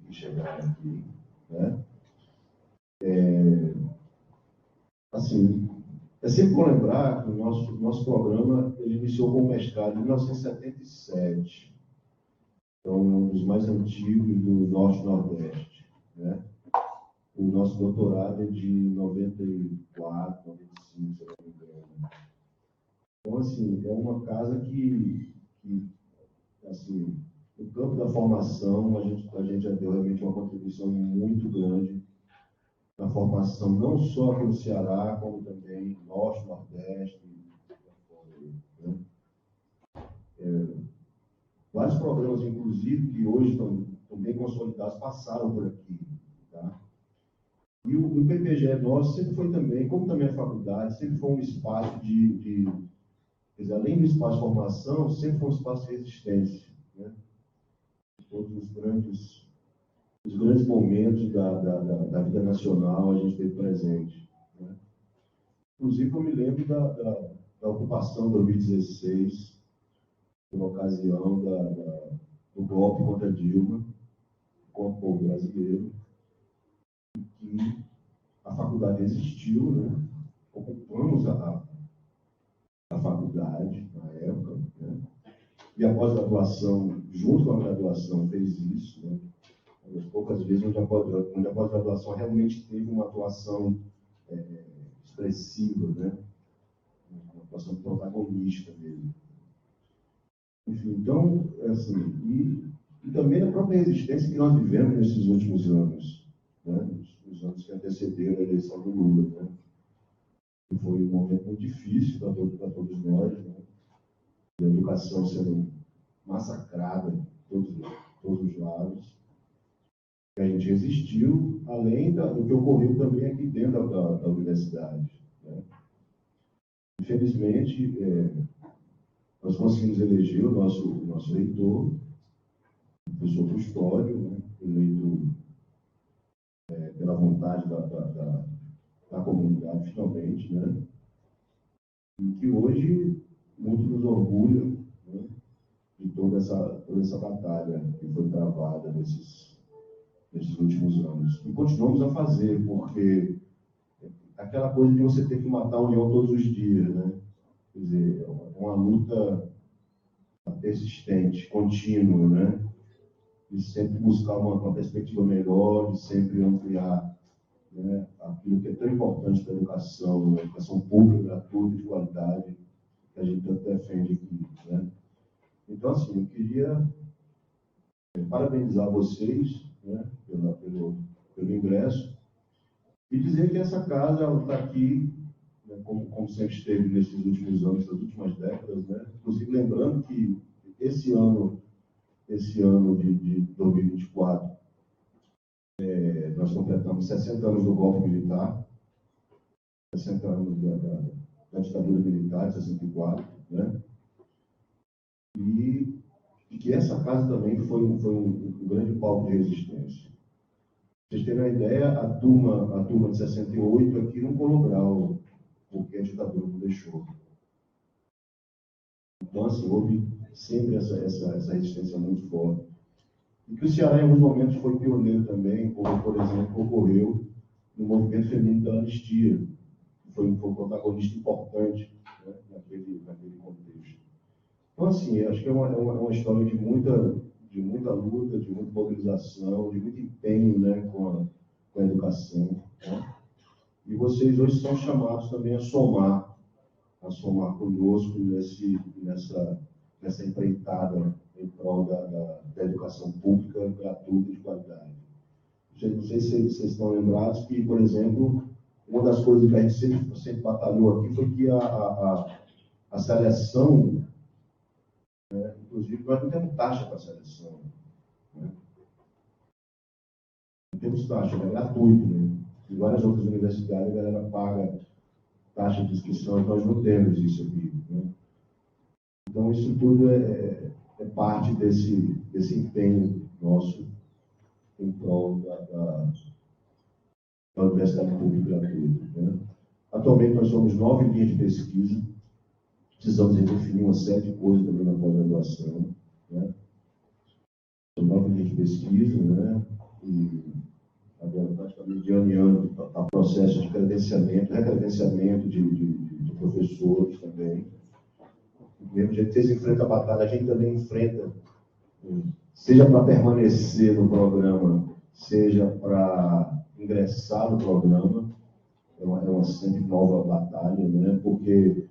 que chegaram aqui, né? Assim, é sempre bom lembrar que o nosso programa ele iniciou com o mestrado em 1977. Então, é um dos mais antigos do Norte-Nordeste, né? O nosso doutorado é de 94, 95, se eu não me engano. Então, assim, é uma casa que assim, no campo da formação, a gente já deu realmente uma contribuição muito grande na formação, não só aqui no Ceará, como também Norte, Nordeste, né? Vários programas, inclusive, que hoje estão bem consolidados, passaram por aqui. Tá? E o PPGE nosso sempre foi também, como também a faculdade, sempre foi um espaço quer dizer, além do espaço de formação, sempre foi um espaço de resistência. Né? Todos os grandes momentos da vida nacional a gente teve presente. Né? Inclusive, eu me lembro da ocupação de 2016, por ocasião do golpe contra Dilma, contra o povo brasileiro, que a faculdade existiu, né? Ocupamos a faculdade na época, né? E a pós-graduação, junto com a graduação, fez isso, né? Uma das poucas vezes onde a pós-graduação realmente teve uma atuação expressiva, né? Uma atuação protagonista dele. Enfim, então, assim, e também a própria resistência que nós vivemos nesses últimos anos, né? Os anos que antecederam a eleição do Lula, né? Que foi um momento muito difícil para todos nós, né? A educação sendo massacrada de todos os lados. E a gente resistiu, além do que ocorreu também aqui dentro da universidade, né? Infelizmente, nós conseguimos eleger o nosso reitor, o professor Custódio, né? Eleito pela vontade da comunidade, finalmente, né? E que hoje muito nos orgulha, né? De toda essa batalha que foi travada nesses últimos anos. E continuamos a fazer, porque aquela coisa de você ter que matar o leão todos os dias, né? Quer dizer, é uma luta persistente, contínua, né? De sempre buscar uma perspectiva melhor, de sempre ampliar, né, aquilo que é tão importante para a educação, né? Educação pública, gratuita, de qualidade, que a gente tanto defende aqui, né? Então, assim, eu queria parabenizar vocês, né, pelo ingresso e dizer que essa casa está aqui, né, como sempre esteve nesses últimos anos, nas últimas décadas, né? Inclusive lembrando que esse ano de 2024, nós completamos 60 anos do golpe militar, 60 anos da ditadura militar, 64, né? E que essa casa também foi um grande palco de resistência. Vocês terem uma ideia, a turma de 68 aqui não colou grau, porque a ditadura não deixou. Então, assim, houve sempre essa resistência muito forte. E que o Ceará, em alguns momentos, foi pioneiro também, como, por exemplo, ocorreu no movimento feminino da anistia, que foi um protagonista importante, né, naquele contexto. Então, assim, acho que é uma história de muita luta, de muita mobilização, de muito empenho, né, com a educação, né? E vocês hoje são chamados também a somar conosco nessa empreitada em prol da educação pública gratuita e de qualidade. Não sei se vocês estão lembrados que, por exemplo, uma das coisas que a gente sempre batalhou aqui foi que a seleção, né, inclusive, nós não temos taxa para a seleção, né? Não temos taxa, é gratuito, né? Em várias outras universidades, a galera paga taxa de inscrição, nós não temos isso aqui, né? Então, isso tudo é parte desse empenho nosso em prol da Universidade Pública Gratuita, né? Atualmente, nós somos 9 linhas de pesquisa, precisamos definir uma série de coisas também na pós-graduação, né? São 9 linhas de pesquisa, né? e agora praticamente de ano em ano está processo de credenciamento, recredenciamento de professores também. Do mesmo jeito que vocês enfrentam a batalha, a gente também enfrenta, seja para permanecer no programa, seja para ingressar no programa, é uma sempre nova batalha, né? Porque,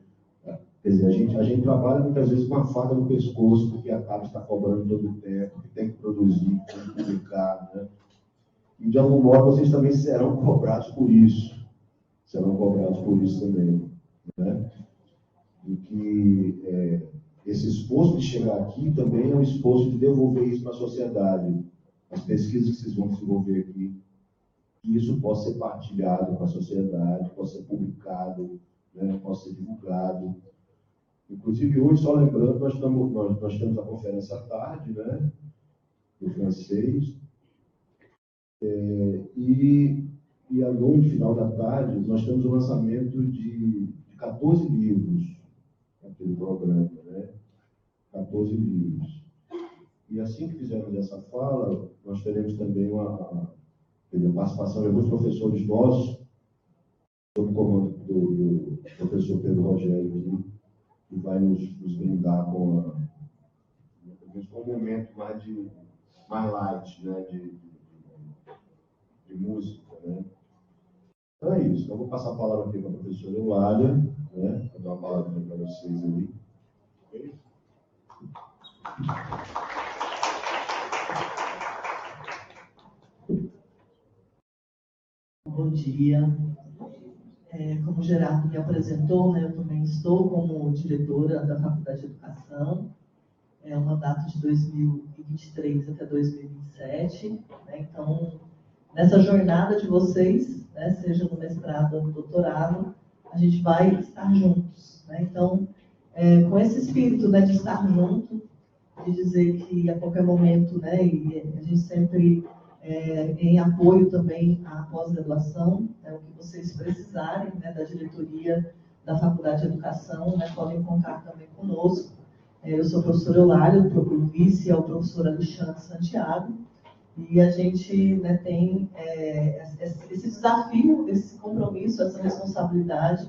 quer dizer, a gente trabalha muitas vezes com a faca no pescoço, porque a CAPES está cobrando todo o tempo, que tem que produzir, tem que publicar, né? E de algum modo vocês também serão cobrados por isso, também, né? E que esse esforço de chegar aqui também é um esforço de devolver isso para a sociedade, as pesquisas que vocês vão desenvolver aqui, que isso possa ser partilhado com a sociedade, possa ser publicado, né, possa ser divulgado. Inclusive, hoje, só lembrando, nós temos a conferência à tarde, né, do francês, e à noite, final da tarde, nós temos o lançamento de 14 livros naquele programa, né? 14 livros. E assim que fizermos essa fala, nós teremos também a participação de alguns professores nossos, sob o comando do professor Pedro Rogério, que vai nos brindar com um momento mais light, né, de música, né? Então é isso. Eu vou passar a palavra aqui para a professora Eulália, né? Vou dar uma palavra para vocês aí. Okay? Bom dia. Como o Gerardo me apresentou, né, eu também estou como diretora da Faculdade de Educação. É um mandato de 2023 até 2027. Né? Então, nessa jornada de vocês, né, seja no mestrado ou no doutorado, a gente vai estar juntos. Né? Então, com esse espírito, né, de estar junto, de dizer que a qualquer momento, né, e a gente sempre em apoio também à pós-graduação, o que vocês precisarem, né, da diretoria da Faculdade de Educação, né, podem contar também conosco. Eu sou a professora Eulália, o vice é o professor Alexandre Santiago, e a gente, né, tem esse desafio, esse compromisso, essa responsabilidade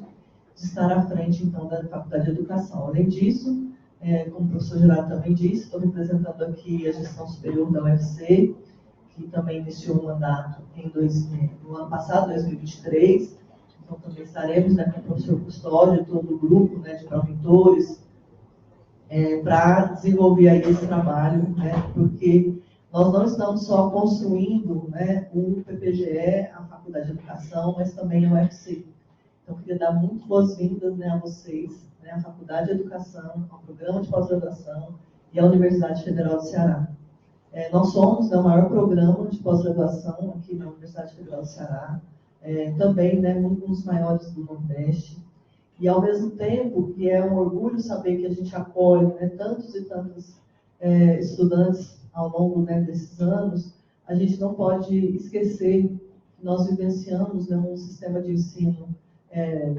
de estar à frente, então, da Faculdade de Educação. Além disso, como o professor Gerardo também disse, estou representando aqui a gestão superior da UFC, que também iniciou o mandato no ano passado, 2023. Então, também estaremos, né, com o professor Custódio e todo o grupo, né, de pró-reitores, para desenvolver aí esse trabalho, né, porque nós não estamos só construindo, né, o PPGE, a Faculdade de Educação, mas também a UFC. Então, eu queria dar muito boas-vindas, né, a vocês, né, à Faculdade de Educação, ao Programa de Pós-Graduação e à Universidade Federal do Ceará. Nós somos o maior programa de pós-graduação aqui na Universidade Federal do Ceará, também, né, um dos maiores do Nordeste. E, ao mesmo tempo, que é um orgulho saber que a gente acolhe, né, tantos e tantos estudantes ao longo, né, desses anos, a gente não pode esquecer que nós vivenciamos, né, um sistema de ensino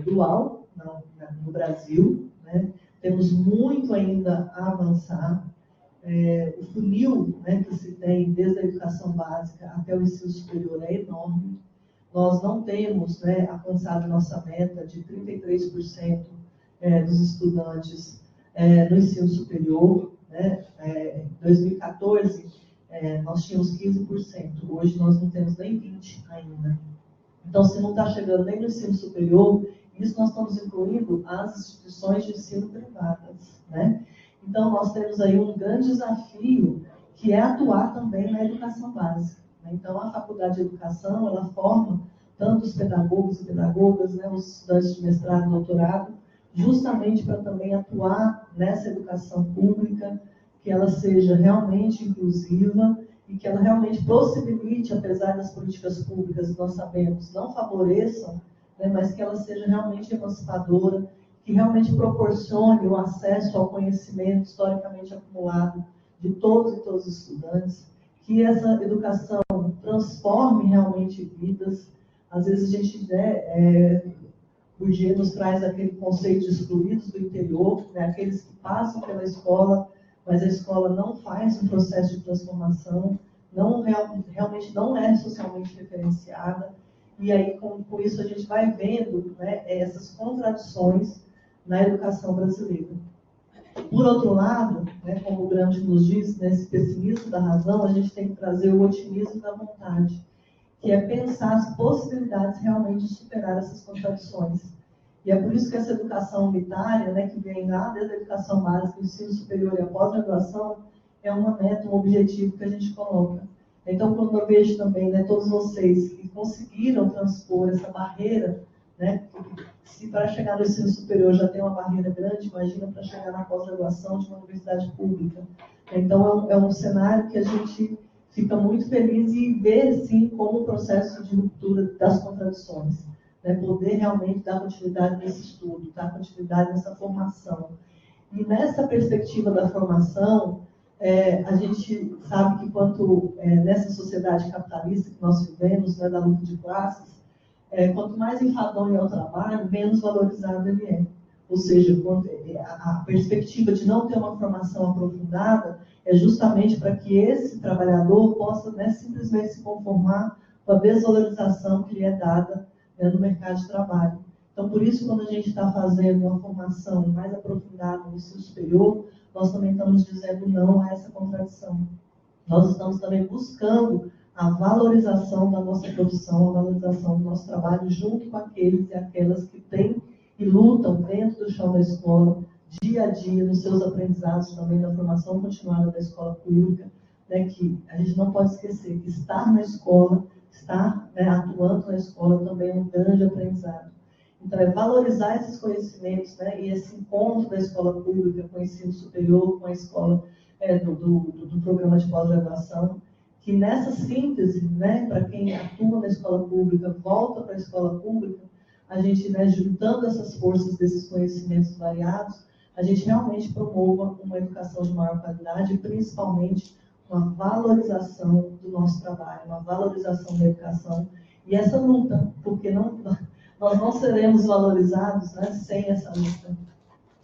dual no Brasil, né? Temos muito ainda a avançar. O funil, né, que se tem desde a educação básica até o ensino superior é enorme. Nós não temos, né, alcançado a nossa meta de 33% dos estudantes no ensino superior. Né? Em 2014, nós tínhamos 15%. Hoje nós não temos nem 20% ainda. Então, se não está chegando nem no ensino superior, isso nós estamos incluindo as instituições de ensino privadas, né? Então, nós temos aí um grande desafio, que é atuar também na educação básica. Né? Então, a Faculdade de Educação, ela forma tanto os pedagogos e pedagogas, né, os estudantes de mestrado e doutorado, justamente para também atuar nessa educação pública, que ela seja realmente inclusiva e que ela realmente possibilite, apesar das políticas públicas, nós sabemos, não favoreçam, né, mas que ela seja realmente emancipadora, que realmente proporcione o acesso ao conhecimento historicamente acumulado de todos e todos os estudantes, que essa educação transforme realmente vidas. Às vezes a gente, Bourdieu nos traz aquele conceito de excluídos do interior, né, aqueles que passam pela escola, mas a escola não faz um processo de transformação, realmente não é socialmente referenciada, e aí com isso a gente vai vendo, né, essas contradições na educação brasileira. Por outro lado, né, como o Gramsci nos diz, nesse pessimismo da razão, a gente tem que trazer o otimismo da vontade, que é pensar as possibilidades realmente de superar essas contradições. E é por isso que essa educação unitária, né, que vem lá desde a educação básica, o ensino superior e a pós-graduação, é uma meta, um objetivo que a gente coloca. Então, quando eu vejo também, né, todos vocês que conseguiram transpor essa barreira, né, se para chegar no ensino superior já tem uma barreira grande, imagina para chegar na pós-graduação de uma universidade pública. Então, é um cenário que a gente fica muito feliz e vê, sim, como um processo de ruptura das contradições. Né, poder realmente dar continuidade nesse estudo, dar continuidade nessa formação. E nessa perspectiva da formação, a gente sabe que nessa sociedade capitalista que nós vivemos, né, da luta de classes, quanto mais enfadonho é o trabalho, menos valorizado ele é. Ou seja, a perspectiva de não ter uma formação aprofundada é justamente para que esse trabalhador possa, né, simplesmente se conformar com a desvalorização que lhe é dada, né, no mercado de trabalho. Então, por isso, quando a gente está fazendo uma formação mais aprofundada no ensino superior, nós também estamos dizendo não a essa contradição. Nós estamos também buscando a valorização da nossa produção, a valorização do nosso trabalho, junto com aqueles e aquelas que têm e lutam dentro do chão da escola, dia a dia, nos seus aprendizados também, da formação continuada da escola pública, né, que a gente não pode esquecer que estar na escola, estar, né, atuando na escola também é um grande aprendizado. Então, é valorizar esses conhecimentos, né, e esse encontro da escola pública com o ensino superior, com a escola do programa de pós-graduação, que nessa síntese, né, para quem atua na escola pública, volta para a escola pública, a gente, né, juntando essas forças desses conhecimentos variados, a gente realmente promova uma educação de maior qualidade e, principalmente, uma valorização do nosso trabalho, uma valorização da educação. E essa luta, porque nós não seremos valorizados, né, sem essa luta.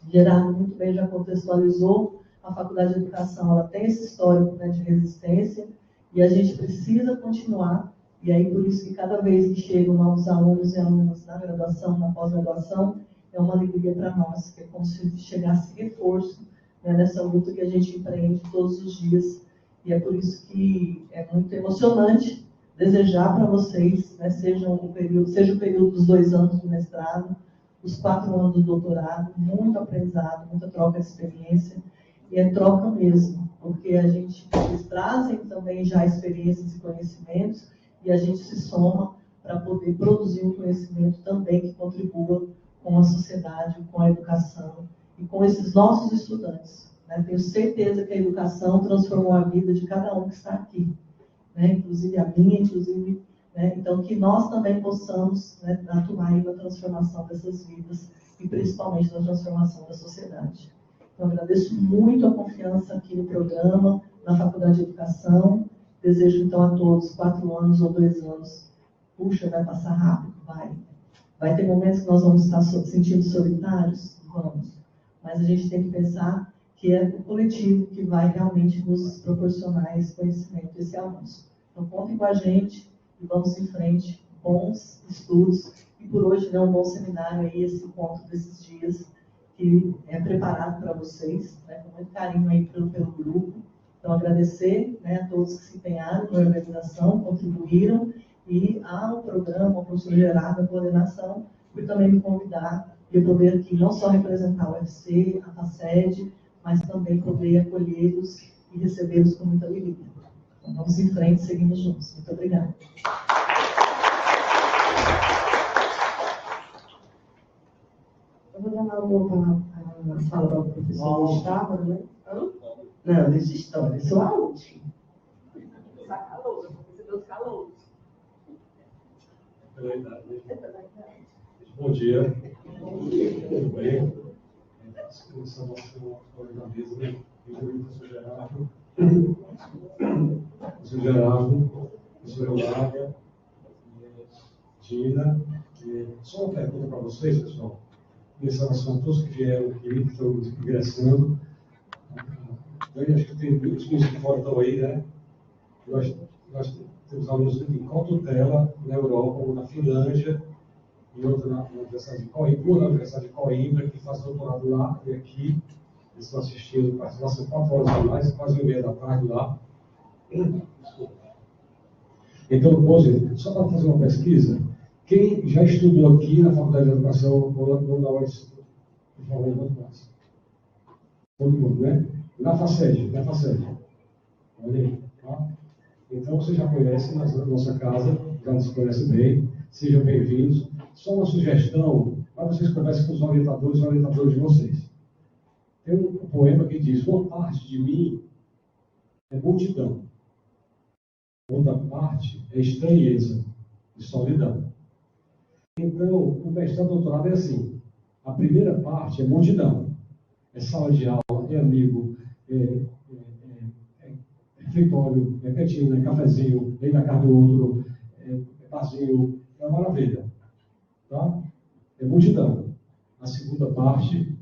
Gerardo muito bem já contextualizou, a Faculdade de Educação ela tem esse histórico, né, de resistência, e a gente precisa continuar, e aí por isso que cada vez que chegam novos alunos e alunas na graduação, na pós-graduação, é uma alegria para nós, que é como se chegasse reforço, né, nessa luta que a gente empreende todos os dias, e é por isso que é muito emocionante desejar para vocês, né, seja o período dos 2 anos do mestrado, os 4 anos do doutorado, muito aprendizado, muita troca de experiência, e é troca mesmo, porque eles trazem também já experiências e conhecimentos, e a gente se soma para poder produzir um conhecimento também que contribua com a sociedade, com a educação, e com esses nossos estudantes. Né? Tenho certeza que a educação transformou a vida de cada um que está aqui, né? Inclusive a minha, inclusive, né? Então que nós também possamos, né, atuar aí na transformação dessas vidas e principalmente na transformação da sociedade. Então agradeço muito a confiança aqui no programa, na Faculdade de Educação. Desejo então a todos 4 anos ou 2 anos. Puxa, vai passar rápido, vai. Vai ter momentos que nós vamos estar sentindo solitários? Vamos. Mas a gente tem que pensar que é o coletivo que vai realmente nos proporcionar esse conhecimento, esse avanço. Então, contem com a gente e vamos em frente. Bons estudos. E por hoje, né, um bom seminário aí, esse encontro desses dias, que é preparado para vocês, né, com muito carinho aí pelo grupo. Então, agradecer, né, a todos que se empenharam na organização, contribuíram, e ao programa, ao professor Gerardo, a coordenação, por também me convidar e eu poder aqui não só representar o UFC, a FACED, mas também poder acolhê-los e recebê-los com muita alegria. Então, vamos em frente, seguimos juntos. Muito obrigada. Eu vou dar a fala para o professor Gustavo, né? Não, deixa história, sou a última. Está calor, você deu calor. Bom dia. Tudo bem? Essa nossa da mesa, né? Eu sou o professor Gerardo. Professor Gerardo, professor Eulália, Gina. Só uma pergunta para vocês, pessoal. Pensando assim, todos que vieram aqui, que estão ingressando. Eu acho que tem os que fora estão aí, né? Nós temos alunos em cotutela na Europa, ou na Finlândia, e outro na Universidade de Coimbra, uma na Universidade de Coimbra, que faz doutorado lá e aqui. Eles estão assistindo, passam 4 horas a mais, quase 1h30 da tarde lá. Então, hoje, só para fazer uma pesquisa, quem já estudou aqui na Faculdade de Educação, ou na UFS, por favor, muito mais. Todo mundo, né? Na FACED. Olha aí, tá? Então, vocês já conhecem a nossa casa, já nos conhecem bem, sejam bem-vindos. Só uma sugestão, para vocês conversem com os orientadores de vocês. Tem um poema que diz: uma parte de mim é multidão, outra parte é estranheza e solidão. Então, o mestrado e doutorado é assim: a primeira parte é multidão, é sala de aula, é amigo, é refeitório, é cantina, é cafezinho, vem na casa do outro, é barzinho, é uma maravilha. Tá? É multidão. A segunda parte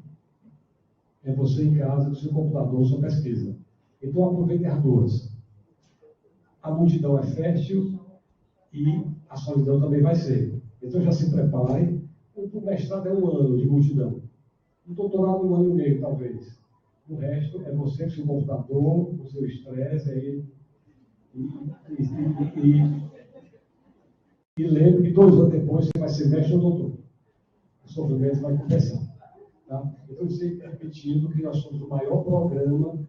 é você em casa, com seu computador, sua pesquisa. Então, aproveite as duas. A multidão é fértil e a solidão também vai ser. Então, já se prepare. O mestrado é 1 ano de multidão. O doutorado 1 ano e meio, talvez. O resto é você com seu computador, com seu estresse. E lembre que 2 anos depois você vai ser mestre ou doutor. O sofrimento vai compensar. Tá? Então, repetindo que nós somos o maior programa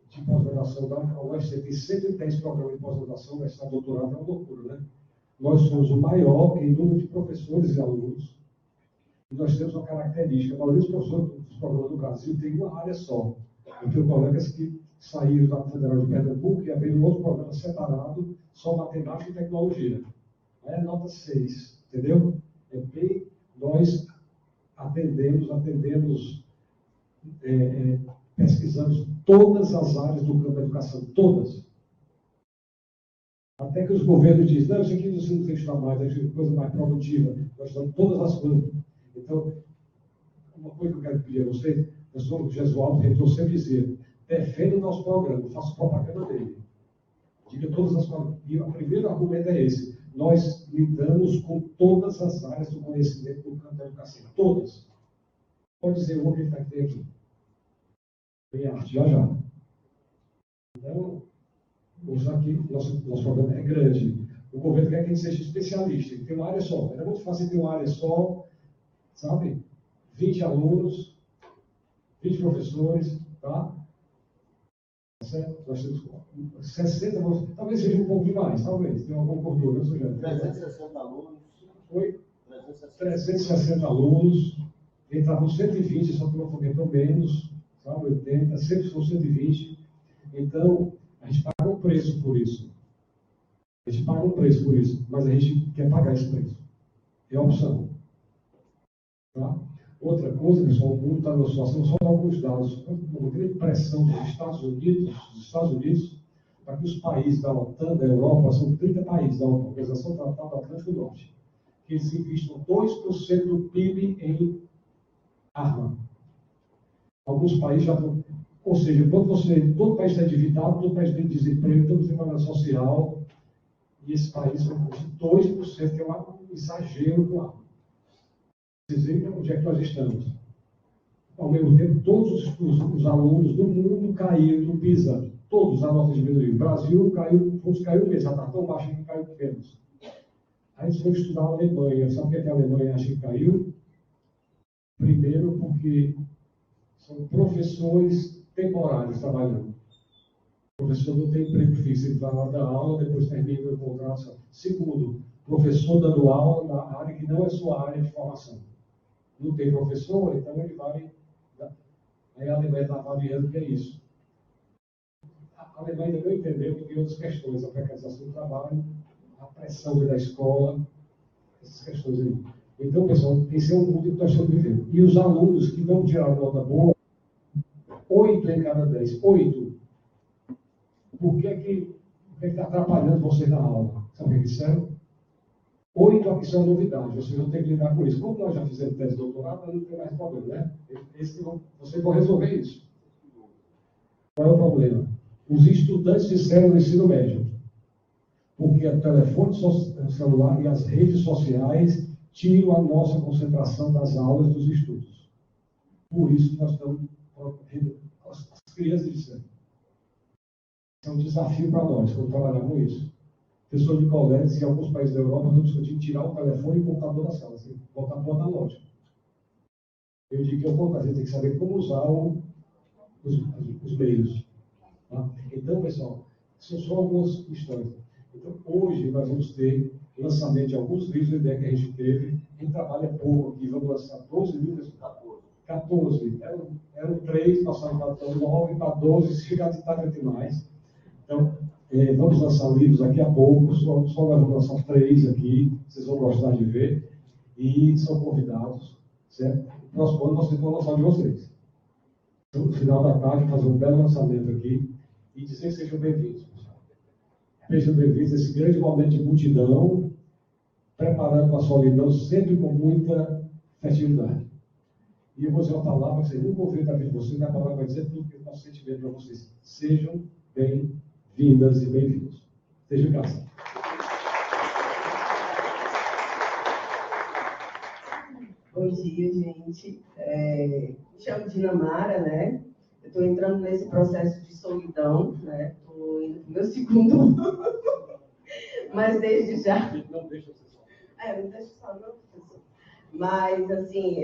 de pós-graduação da UFC. Tem 110 programas de pós-graduação, mestrado, doutorado, é uma loucura, né? Nós somos o maior em número de professores e alunos. E nós temos uma característica: a maioria dos professores dos programas do Brasil tem uma área só. Eu tenho colegas que saíram da Federal de Pernambuco e abriram um outro programa separado, só matemática e tecnologia. Aí é nota 6, entendeu? É bem, nós atendemos, pesquisamos todas as áreas do campo da educação, todas. Até que os governos dizem: não, isso aqui você não tem que estudar mais, é coisa mais produtiva. Nós estudamos todas as coisas. Então, uma coisa que eu quero pedir a vocês, o professor Gesualdo, reitor, sempre dizia: defenda o nosso programa, faça propaganda dele. Diga todas as coisas. E o primeiro argumento é esse: nós lidamos com todas as áreas do conhecimento do campo da educação. Todas. Pode dizer o que ele está aqui. Tem arte, já. Então, aqui, nosso programa é grande. O governo quer que a gente seja especialista, que tem uma área só. Era muito fácil ter uma área só, sabe? 20 alunos, 20 professores, tá? Certo? Nós temos 60, talvez seja um pouco demais, talvez. Tem uma concordura, não sugere? 360 alunos. Oi? 360 alunos. Entravam 120, só que não foguetou menos, sabe? 80, sempre são 120. Então, a gente paga um preço por isso. Mas a gente quer pagar esse preço. É a opção. Tá? Outra coisa, pessoal, o mundo está numa situação, só alguns dados, uma grande pressão dos Estados Unidos, para que os países da OTAN, da Europa, são 30 países da Organização Tratado do Atlântico Norte, que eles investam 2% do PIB em arma. Alguns países já estão. Ou seja, todo país está endividado, todo país tem desemprego, todo desigualdade social, e esse país vai investir 2%, que é um exagero do arma. Vocês veem onde é que nós estamos. Ao mesmo tempo, todos os alunos do mundo caíram no PISA. Todos a nota diminuiu. O Brasil caiu mesmo, já está tão baixo que caiu menos. Aí eles foram estudar a Alemanha. Sabe por que a Alemanha acha que caiu? Primeiro, porque são professores temporários trabalhando. O professor não tem emprego fixo, ele vai lá dar aula, depois termina o contrato. Segundo, professor dando aula na área que não é sua área de formação. Não tem professor, então ele vai. Aí a Alemanha está avaliando o que é isso. A Alemanha ainda não entendeu que tem outras questões, a precarização do trabalho, a pressão da escola, essas questões aí. Então, pessoal, esse é o mundo que nós estamos vivendo. E os alunos que não tiraram nota boa, 8 em cada 10, 8. Por que está atrapalhando você na aula? Sabe o que disseram? 8 aqui são novidade, vocês vão ter que lidar com isso. Como nós já fizemos tese de doutorado, não tem mais problema, né? Vocês vão resolver isso. Qual é o problema? Os estudantes disseram no ensino médio: porque o telefone celular e as redes sociais tiram a nossa concentração das aulas e dos estudos. Por isso, nós estamos protegendo as crianças disseram. É um desafio para nós, quando trabalhar com isso. Pessoas de colégios em alguns países da Europa estão discutindo tirar o telefone e o computador da sala, assim, voltar para o analógico. Eu digo que a gente tem que saber como usar os meios. Tá? Então, pessoal, são só algumas questões. Então, hoje nós vamos ter lançamento de alguns livros, a ideia que a gente teve. A gente trabalha pouco aqui, vamos lançar 12 livros. 14. Eram 3, passaram para 9, para 12, se ficar de tarde demais. Então, vamos lançar livros daqui a pouco, só nós vamos lançar 3 aqui, vocês vão gostar de ver. E são convidados, certo? No próximo ano nós temos que lançar de vocês. Então, no final da tarde, fazer um belo lançamento aqui e dizer que sejam bem-vindos. Sejam bem-vindos a esse grande momento de multidão, preparando a solidão sempre com muita festividade. E eu vou dizer uma palavra que vocês nunca ouviram da vida de vocês, a palavra vai dizer tudo que é o nosso sentimento para vocês. Sejam bem-vindas e bem-vindos. Sejam em casa. Bom dia, gente. Me chamo Dinamara, né? Eu estou entrando nesse processo de solidão, né? Estou indo para o meu segundo ano. Mas desde já... Não deixa você só. Não deixa só, não, professor. Mas, assim,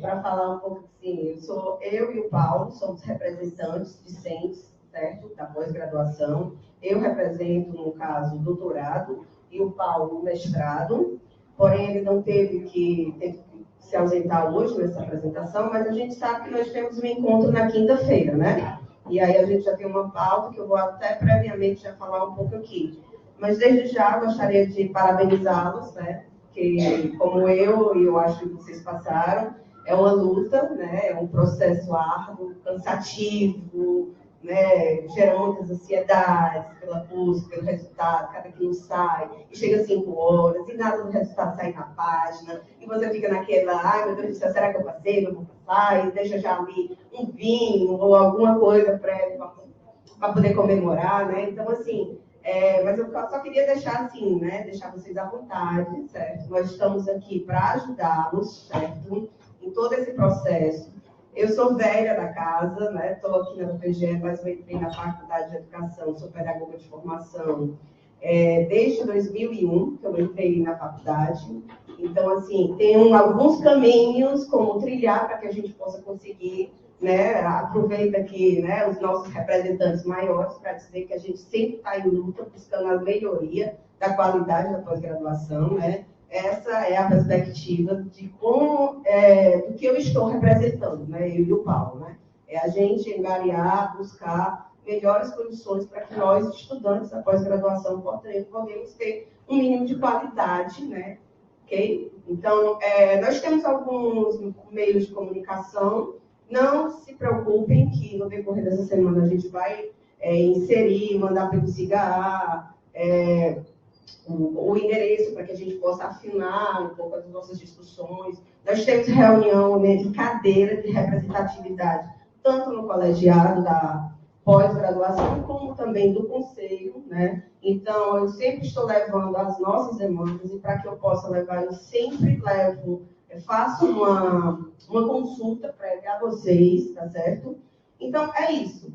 para falar um pouco assim, eu e o Paulo somos representantes discentes, certo? Da pós-graduação. Eu represento, no caso, o doutorado e o Paulo o mestrado. Porém, ele não teve que se ausentar hoje nessa apresentação, mas a gente sabe que nós temos um encontro na quinta-feira, né? E aí a gente já tem uma pauta que eu vou até previamente já falar um pouco aqui. Mas desde já gostaria de parabenizá-los, né? Que como eu acho que vocês passaram, é uma luta, né? É um processo árduo, cansativo, né? Gera muitas ansiedades pela busca, pelo resultado, cada que não sai, e chega 5 horas, e nada do resultado sai na página, e você fica naquela, ai meu Deus do céu, será que eu passei? Não vou passar, e deixa já ali um vinho ou alguma coisa para poder comemorar, né? Então, assim, mas eu só queria deixar assim, né? Deixar vocês à vontade, certo? Nós estamos aqui para ajudá-los, certo? Em todo esse processo. Eu sou velha da casa, né? Estou aqui na UFPGE, mas eu entrei na Faculdade de Educação, sou pedagoga de formação desde 2001, que eu entrei na faculdade. Então, assim, tem alguns caminhos como trilhar para que a gente possa conseguir, né? Aproveita aqui, né, os nossos representantes maiores para dizer que a gente sempre está em luta, buscando a melhoria da qualidade da pós-graduação, né? Essa é a perspectiva de como, do que eu estou representando, né? Eu e o Paulo, né? É a gente angariar, buscar melhores condições para que nós, estudantes da pós-graduação, podemos ter um mínimo de qualidade, né? Ok? Então, nós temos alguns meios de comunicação. Não se preocupem que no decorrer dessa semana a gente vai inserir, mandar pelo CIGA o endereço para que a gente possa afinar um pouco as nossas discussões. Nós temos reunião de cadeira de representatividade, tanto no colegiado da pós-graduação, como também do conselho, né? Então, eu sempre estou levando as nossas demandas, e para que eu possa levar, eu sempre faço uma consulta prévia a vocês, tá certo? Então, é isso.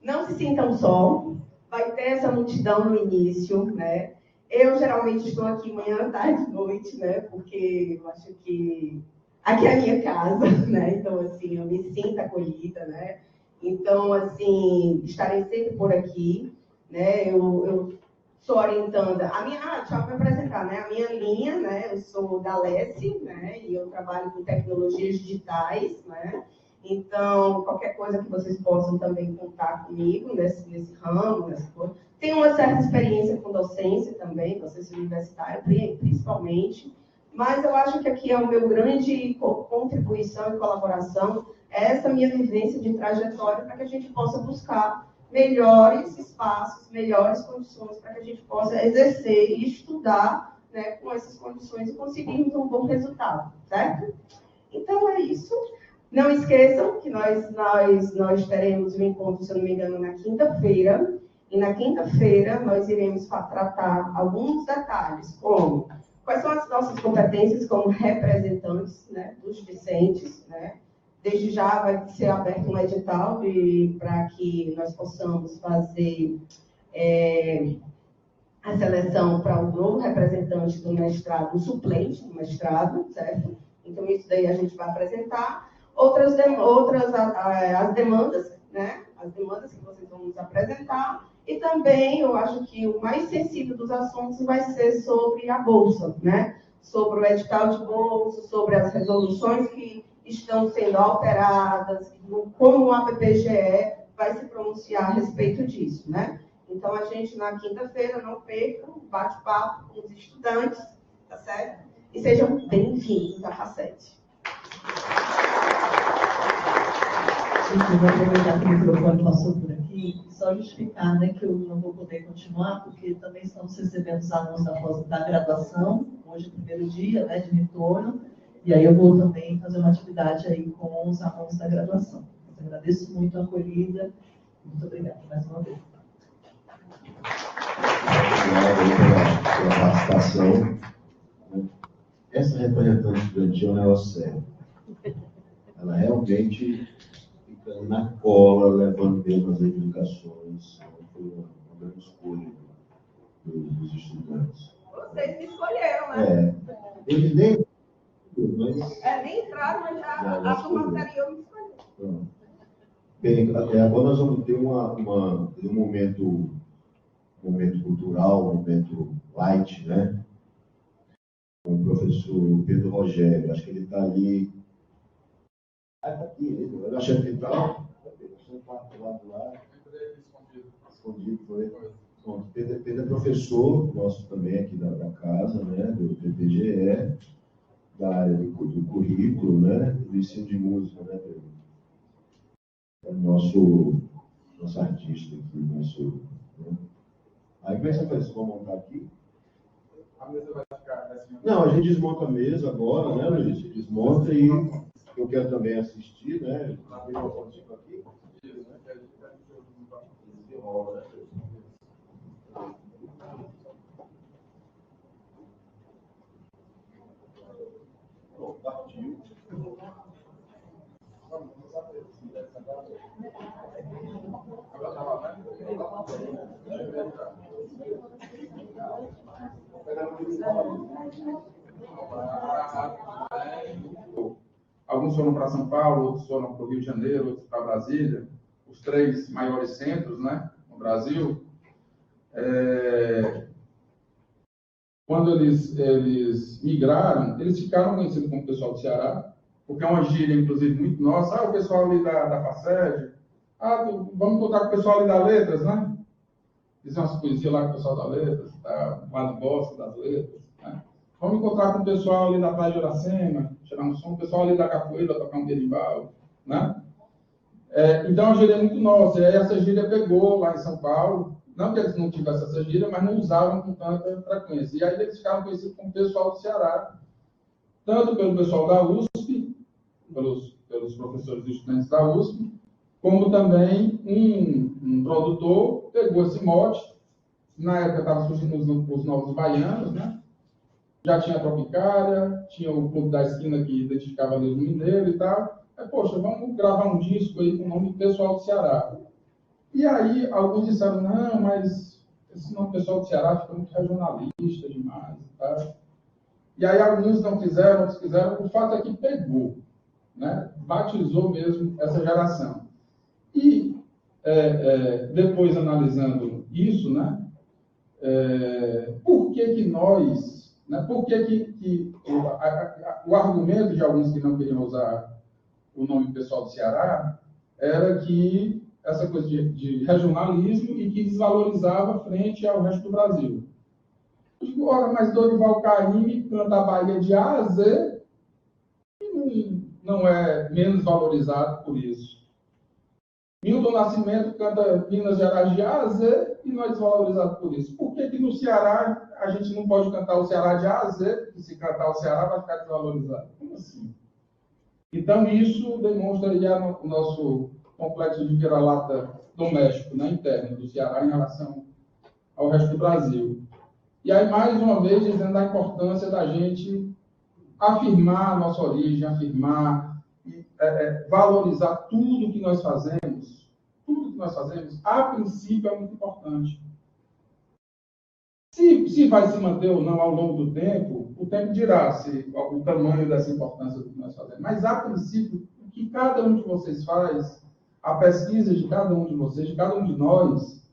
Não se sintam só, vai ter essa multidão no início, né? Eu, geralmente, estou aqui manhã, tarde, noite, né? Porque eu acho que aqui é a minha casa, né? Então, assim, eu me sinto acolhida, né? Então, assim, estarei sempre por aqui, né? Eu sou orientanda. Deixa eu me apresentar, né? A minha linha, né? Eu sou da LESE, né? E eu trabalho com tecnologias digitais, né? Então, qualquer coisa que vocês possam também contar comigo nesse ramo, nessa coisa. Tenho uma certa experiência com docência também, docência universitária, principalmente. Mas eu acho que aqui é o meu grande contribuição e colaboração, essa minha vivência de trajetória, para que a gente possa buscar melhores espaços, melhores condições para que a gente possa exercer e estudar, né, com essas condições e conseguirmos um bom resultado, certo? Então, é isso. Não esqueçam que nós teremos um encontro, se eu não me engano, na quinta-feira. E na quinta-feira nós iremos tratar alguns detalhes, como quais são as nossas competências como representantes, né, dos discentes, né? Desde já vai ser aberto um edital para que nós possamos fazer a seleção para o novo representante do mestrado, o suplente do mestrado, certo? Então, isso daí a gente vai apresentar. As demandas, né? As demandas que vocês vão nos apresentar. E também, eu acho que o mais sensível dos assuntos vai ser sobre a Bolsa, né? Sobre o edital de bolsa, sobre as resoluções que estão sendo alteradas, como o ABPGE vai se pronunciar a respeito disso, né? Então, a gente, na quinta-feira, não perca um bate-papo com os estudantes, tá certo? E sejam bem-vindos à FACET. Eu vou aproveitar que o microfone passou por aqui e só justificar, né, que eu não vou poder continuar, porque também estamos recebendo os alunos da graduação, hoje é o primeiro dia, né, de retorno, e aí eu vou também fazer uma atividade aí com os alunos da graduação. Eu agradeço muito a acolhida, muito obrigada mais uma vez. Obrigado pela participação. Essa representante estudantil é um negócio sério. Ela realmente fica na cola, levando mesmo as reivindicações. Foi uma grande escolha dos estudantes. Vocês me escolheram, né? Eles nem... Nem entraram, mas já a turma anterior me escolheu. Bem, até agora nós vamos ter um momento cultural, um momento light, né? Com o professor Pedro Rogério. Acho que ele está ali. Está aqui, eu achei que ele está lá. Escondido, foi. Bom, Pedro é professor nosso também aqui da casa, né? Do PPGE, da área do currículo, né? Do ensino de música, né, Pedro? É nosso artista aqui, né? Aí como é que você faz? Vamos montar aqui? A mesa vai ficar assim? Não, a gente desmonta a mesa agora, né, Luiz? Desmonta e eu quero também assistir, né? Abrir uma fotinho aqui. Bom, partiu. Alguns foram para São Paulo, outros foram para o Rio de Janeiro, outros para Brasília, os 3 maiores centros, né, no Brasil. Quando eles migraram, eles ficaram conhecidos como pessoal do Ceará, porque é uma gíria, inclusive, muito nossa. O pessoal ali da FACED, vamos encontrar com o pessoal ali da Letras, né? Eles não se conheciam lá com o pessoal da Letras, lá do Bosque das Letras, né? Vamos encontrar com o pessoal ali da Praia de Iracema, tirar um som, o pessoal ali da Capoeira, tocar um berimbau, né? Então, a gíria é muito nossa, e aí essa gíria pegou lá em São Paulo, não que eles não tivessem essa gíria, mas não usavam com tanta frequência. E aí eles ficaram conhecidos como pessoal do Ceará, tanto pelo pessoal da USP, pelos professores e estudantes da USP, como também um produtor pegou esse mote. Na época estavam surgindo os novos baianos, né? Já tinha a Tropicália, tinha o Clube da Esquina que identificava ali o Mineiro e tal. Poxa, vamos gravar um disco aí com o nome Pessoal do Ceará. E aí alguns disseram, não, mas esse nome Pessoal do Ceará fica muito regionalista demais. Tá? E aí alguns não quiseram, outros quiseram. O fato é que pegou, né? Batizou mesmo essa geração. E depois analisando isso, né? Por que nós, né? Por que o argumento de alguns que não queriam usar o nome Pessoal do Ceará era que essa coisa de regionalismo e que desvalorizava frente ao resto do Brasil. Eu digo, ora, mas Dorival Caymmi canta a Bahia de A a Z e não é menos valorizado por isso. Milton Nascimento canta Minas Gerais de A a Z e não é desvalorizado por isso. Por que no Ceará a gente não pode cantar o Ceará de A a Z, e se cantar o Ceará vai ficar desvalorizado? Como assim? Então, isso demonstra o nosso complexo de vira-lata doméstico, né, interno do Ceará em relação ao resto do Brasil. E aí, mais uma vez, dizendo da importância da gente afirmar a nossa origem, afirmar, valorizar tudo que nós fazemos. Tudo que nós fazemos, a princípio, é muito importante. Se vai se manter ou não ao longo do tempo, o tempo dirá o tamanho dessa importância do que nós fazemos. Mas, a princípio, o que cada um de vocês faz, a pesquisa de cada um de vocês, de cada um de nós,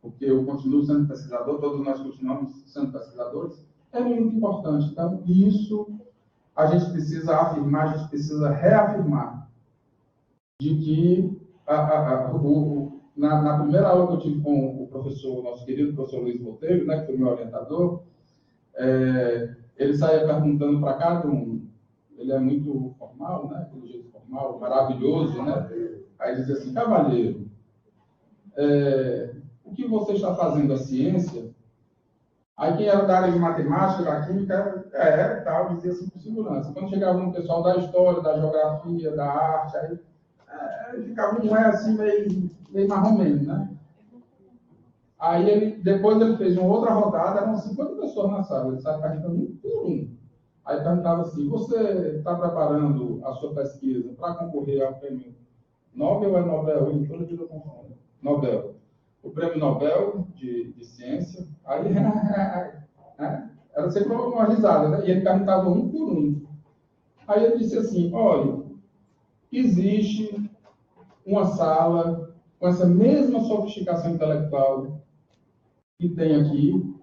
porque eu continuo sendo pesquisador, todos nós continuamos sendo pesquisadores, é muito importante. Então, isso a gente precisa afirmar, a gente precisa reafirmar de que na primeira aula que eu tive com o professor, nosso querido professor Luiz Botelho, né, que foi meu orientador, ele saía perguntando para cada um, ele é muito formal, né, aquele jeito formal, maravilhoso, né? Aí dizia assim: cavalheiro, o que você está fazendo a ciência? Aí quem era da área de matemática, da química, tal, dizia assim com segurança. Quando chegava no pessoal da história, da geografia, da arte, aí ficava assim meio marromeno, né? Aí depois ele fez uma outra rodada, eram 50 pessoas na sala, ele estava perguntando um por um. Aí perguntava assim: você está preparando a sua pesquisa para concorrer ao prêmio Nobel ou é Nobel? Em toda vida eu confundo. Nobel. O prêmio Nobel de ciência. Aí era sempre uma risada, né? E ele perguntava um por um. Aí ele disse assim: olha, existe uma sala com essa mesma sofisticação intelectual que tem aqui,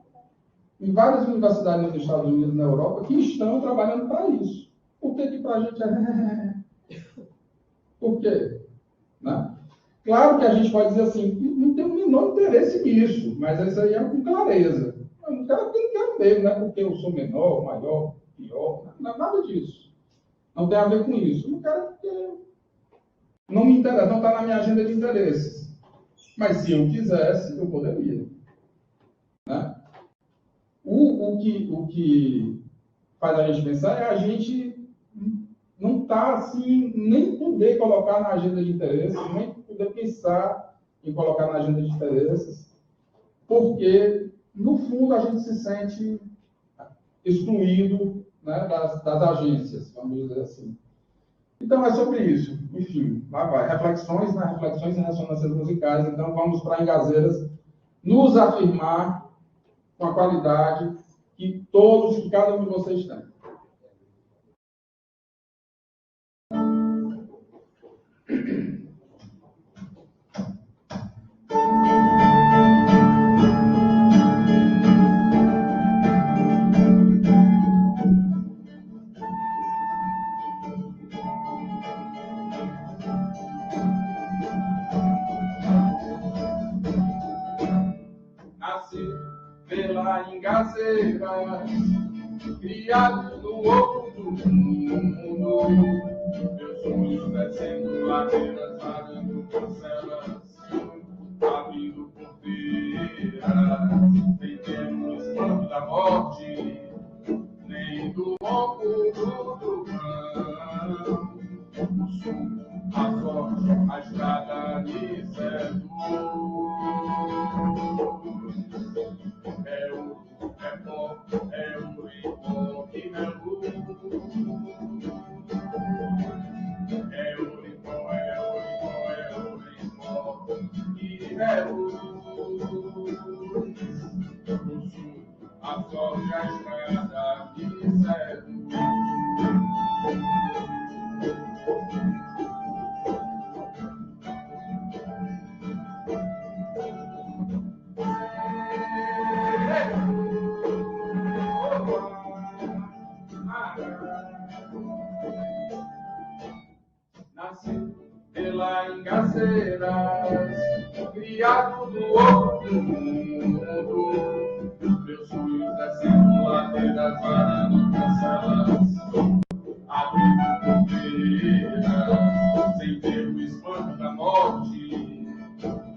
em várias universidades nos Estados Unidos e na Europa, que estão trabalhando para isso. Por que para a gente é... Por quê? Né? Claro que a gente pode dizer assim: não tem o menor interesse nisso, mas isso aí é com clareza. Eu não quero porque não quero mesmo, não é porque eu sou menor, maior, pior, nada disso. Não tem a ver com isso. Não quero porque não me interessa, não está na minha agenda de interesses. Mas se eu quisesse, eu poderia. Né? O que faz a gente pensar é a gente não está assim, nem poder colocar na agenda de interesses, nem poder pensar em colocar na agenda de interesses, porque, no fundo, a gente se sente excluído, né, das agências, vamos dizer assim. Então, é sobre isso. Enfim, lá vai. Reflexões, né? Reflexões e ressonâncias musicais. Então, vamos para Engazeiras nos afirmar com a qualidade que cada um de vocês tem. Engazeiras, criado no outro mundo, meus sonhos descendo ladeiras, varando cancelas, abrindo porteiras, sem ter o espanto da morte, nem do ronco do cão. O sul, a sorte, a estrada me seduz. É bom, é o limão que é luz. É o limão, é o limão, é o limão que é luz. No sul, a sorte, a estrada me seduz. Nasci pela Engazeiras, criado no outro mundo, meus sonhos descendo ladeiras, varando cancelas, abrindo porteiras, sem ter o espanto da morte,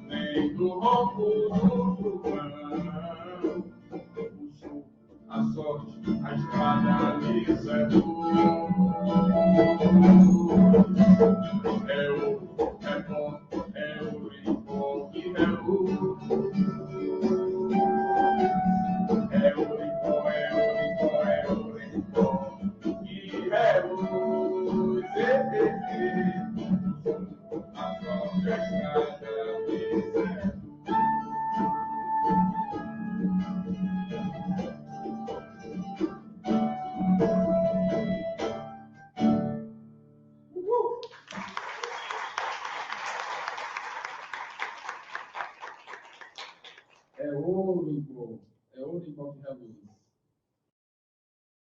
nem do ronco do trovão. O sul, a sorte, a estrada me seduz. É bom, é o limão que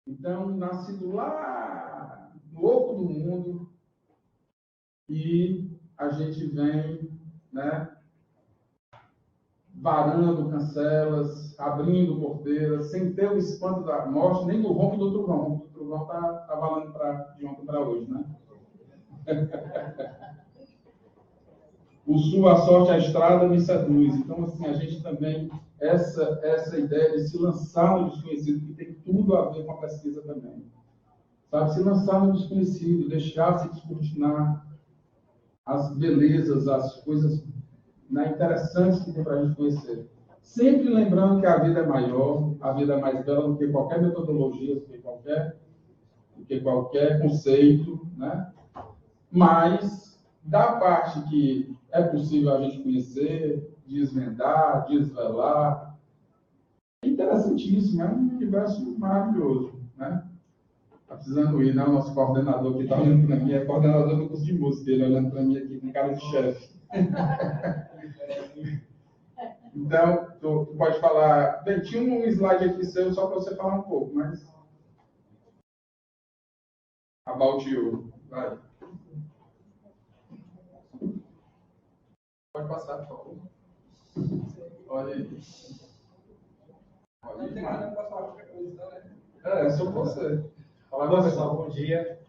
Então, nascido lá no oco do mundo, e a gente vem, né, varando cancelas, abrindo porteiras, sem ter o espanto da morte, nem do ronco do trovão. O ronco do trovão tá valendo de ontem para hoje, né? O sul, a sorte, a estrada me seduz. Então, assim, a gente também, essa ideia de se lançar no desconhecido, que tem tudo a ver com a pesquisa também. Sabe, se lançar no desconhecido, deixar-se descortinar as belezas, as coisas, né, interessantes que tem para a gente conhecer. Sempre lembrando que a vida é maior, a vida é mais bela do que qualquer metodologia, do que qualquer conceito, né? Mas, da parte que é possível a gente conhecer, desvendar, desvelar, é interessantíssimo, é um universo maravilhoso, né? Está precisando ir, né? O nosso coordenador que está olhando para mim, é coordenador do curso de música, ele olhando para mim aqui com cara de chefe. Então, tu pode falar... Bem, tinha um slide aqui seu só para você falar um pouco, mas... About you. Vai. Pode passar, por favor. Olha aí. Olha aí, é só você. Olá, pessoal, bom dia.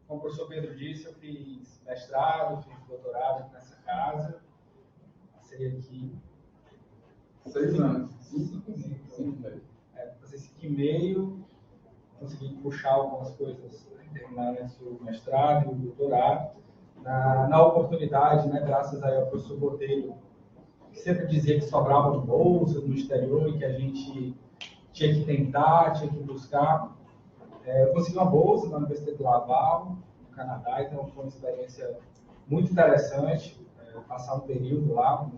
Como o professor Pedro disse, eu fiz mestrado, fiz doutorado nessa casa. Passei aqui 6 anos. 5 meses. Passei 5,5, consegui puxar algumas coisas, né, terminar o mestrado e o doutorado. Na oportunidade, né, graças aí ao professor Botelho, que sempre dizia que sobrava bolsa no exterior e que a gente tinha que tentar, tinha que buscar. Eu consegui uma bolsa na Universidade de Laval, no Canadá, então foi uma experiência muito interessante, passar um período lá, um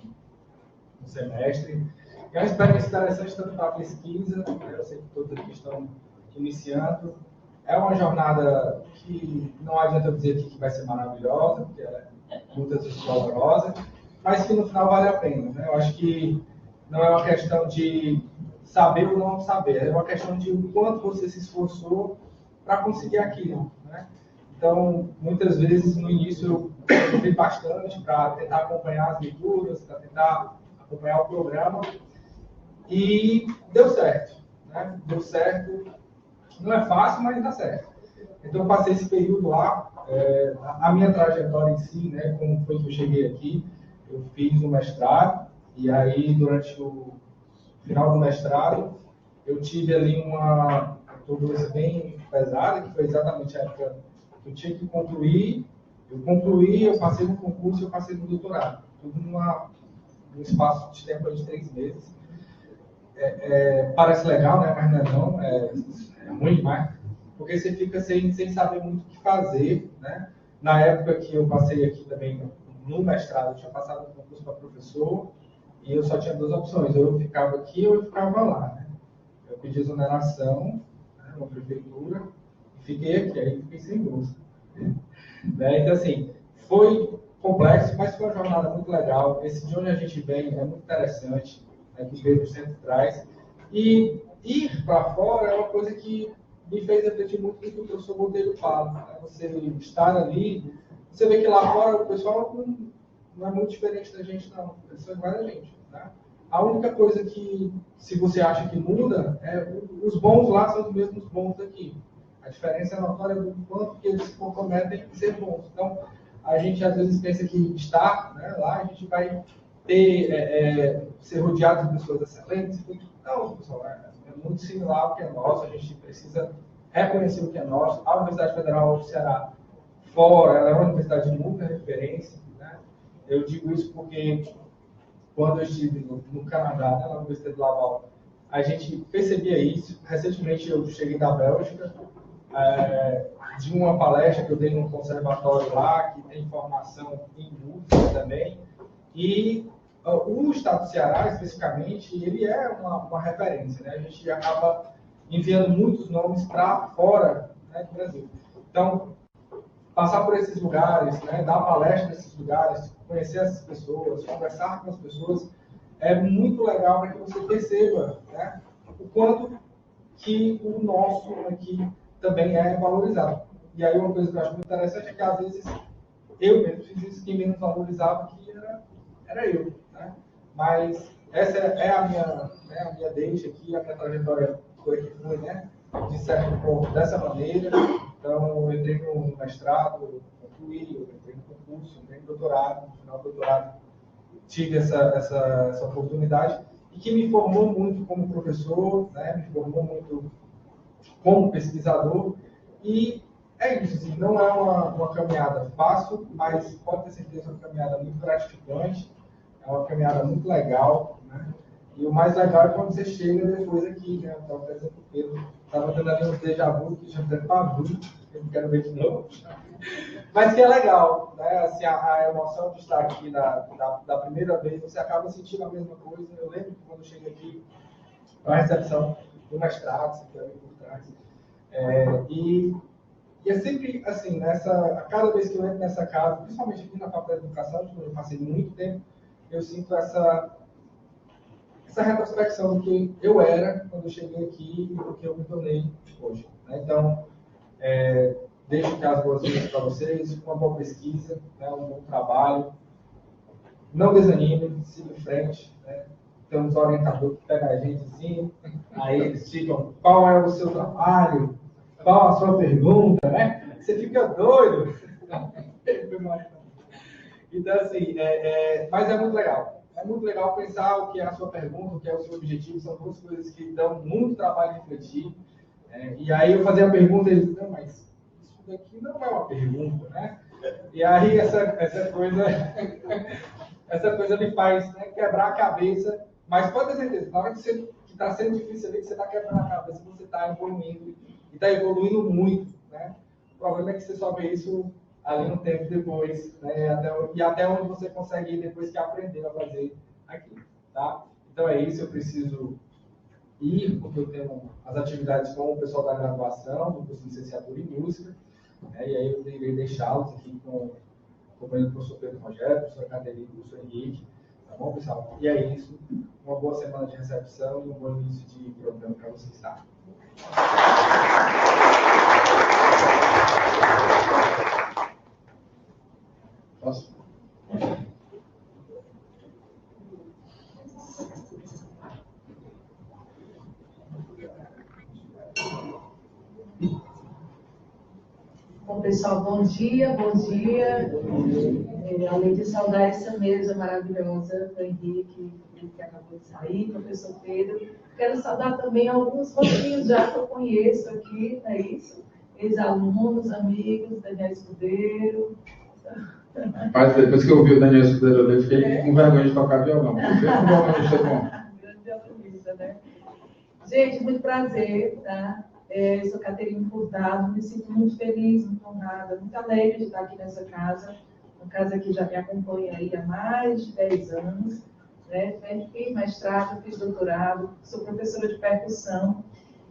semestre. É uma experiência interessante tanto para a pesquisa, eu sei que todos aqui estão iniciando. É uma jornada que não adianta eu dizer que vai ser maravilhosa, porque ela é muitas vezes dolorosa, mas que no final vale a pena, né? Eu acho que não é uma questão de saber ou não saber, é uma questão de o quanto você se esforçou para conseguir aquilo, né? Então, muitas vezes, no início, eu fui bastante para tentar acompanhar as leituras, para tentar acompanhar o programa, e deu certo, né? Deu certo. Não é fácil, mas dá certo. Então, eu passei esse período lá. A minha trajetória em si, né, como foi que eu cheguei aqui, eu fiz um mestrado, e aí, durante o final do mestrado, eu tive ali uma turbulência bem pesada, que foi exatamente a época que eu tinha que concluir. Eu concluí, eu passei no concurso, eu passei no doutorado. Tudo num espaço de tempo de 3 meses. Parece legal, né? Mas não é ruim demais, porque você fica sem saber muito o que fazer, né? Na época que eu passei aqui também no mestrado, eu tinha passado no concurso para professor e eu só tinha 2 opções, ou eu ficava aqui ou eu ficava lá, né? Eu pedi exoneração, né, na prefeitura, e fiquei aqui, aí fiquei sem bolsa, né? Então, assim, foi complexo, mas foi uma jornada muito legal. Esse de onde a gente vem é muito interessante, né, que o Pedro sempre traz. E ir para fora é uma coisa que me fez refletir muito do que o professor Botelho fala. Né? Você estar ali, você vê que lá fora o pessoal não é muito diferente da gente, não. Eles são iguais a gente. Né? A única coisa que, se você acha que muda, os bons lá são os mesmos bons daqui. A diferença é notória do quanto que eles se comprometem em ser bons. Então, a gente às vezes pensa que estar, né, lá, a gente vai ser rodeado de pessoas excelentes. Não, pessoal, é muito similar ao que é nosso, a gente precisa reconhecer o que é nosso. A Universidade Federal do Ceará, fora, ela é uma universidade de muita referência, né? Eu digo isso porque, quando eu estive no Canadá, né, na Universidade de Laval, a gente percebia isso. Recentemente, eu cheguei da Bélgica, de uma palestra que eu dei num conservatório lá, que tem formação em música também, e o Estado do Ceará, especificamente, ele é uma referência, né? A gente acaba enviando muitos nomes para fora, né, do Brasil. Então, passar por esses lugares, né, dar palestra nesses lugares, conhecer essas pessoas, conversar com as pessoas, é muito legal para que você perceba, né, o quanto que o nosso aqui também é valorizado. E aí uma coisa que eu acho muito interessante é que às vezes eu mesmo fiz isso, quem menos valorizava que era eu, né? Mas essa é a minha deixa aqui, a minha trajetória foi que foi, né? De certo ponto, dessa maneira. Então, eu entrei no mestrado, concluí, eu entrei no concurso, entrei no doutorado, no final do doutorado, tive essa oportunidade e que me formou muito como professor, né? Me formou muito como pesquisador. E é isso, assim, não é uma caminhada fácil, mas pode ter certeza, é uma caminhada muito gratificante, é uma caminhada muito legal, né? E o mais legal é quando você chega depois aqui, né? Então, por exemplo, o Pedro estava tendo ali uns déjà vu, que já deve estar muito, eu não quero ver de novo. Mas que é legal, né? Assim, a emoção de estar aqui da primeira vez, você acaba sentindo a mesma coisa. Eu lembro que quando eu cheguei aqui, para a recepção do mestrado, você foi ali por trás. E é sempre assim, a cada vez que eu entro nessa casa, principalmente aqui na Faculdade de Educação, onde eu passei muito tempo, eu sinto essa retrospecção do que eu era quando eu cheguei aqui e do que eu me tornei hoje, né? Então, deixo aqui as boas-vindas para vocês, uma boa pesquisa, né? Um bom trabalho. Não desanimem, siga em frente, né? Temos um orientador que pega a gente assim, aí eles ficam, qual é o seu trabalho? Qual a sua pergunta, né? Você fica doido. Então, assim, mas é muito legal. É muito legal pensar o que é a sua pergunta, o que é o seu objetivo. São duas coisas que dão muito trabalho de refletir. E aí eu fazia a pergunta e eles não, mas isso daqui não é uma pergunta, né? E aí essa coisa me faz, né, quebrar a cabeça. Mas pode ter certeza, na hora que está sendo difícil ali, que você está quebrando a cabeça, você está evoluindo. E está evoluindo muito, né? O problema é que você só vê isso ali um tempo depois, né? Até onde você consegue ir depois que aprendeu a fazer aqui, tá? Então é isso, eu preciso ir, porque eu tenho as atividades com o pessoal da graduação, do curso de licenciatura em música, né? E aí eu irei deixá-los aqui com o professor Pedro Rogério, professor Caterina, professor Henrique, tá bom, pessoal? E é isso, uma boa semana de recepção e um bom início de programa para vocês, tá? Posso? Bom, pessoal, bom dia, bom dia. Além de saudar essa mesa maravilhosa do Henrique, que acabou de sair, professor Pedro, quero saudar também alguns rostinhos já que eu conheço aqui, não é isso? Ex-alunos, amigos, Daniel Escudeiro. Mas depois que eu ouvi o Daniel Escudeiro, eu fiquei com vergonha de tocar violão. Grande violonista, né? Gente, muito prazer, tá? Sou Caterina Furtado, me sinto muito feliz, muito honrada, muito alegre de estar aqui nessa casa, uma casa que já me acompanha aí há mais de 10 anos, né? Fiz mestrado, fiz doutorado, sou professora de percussão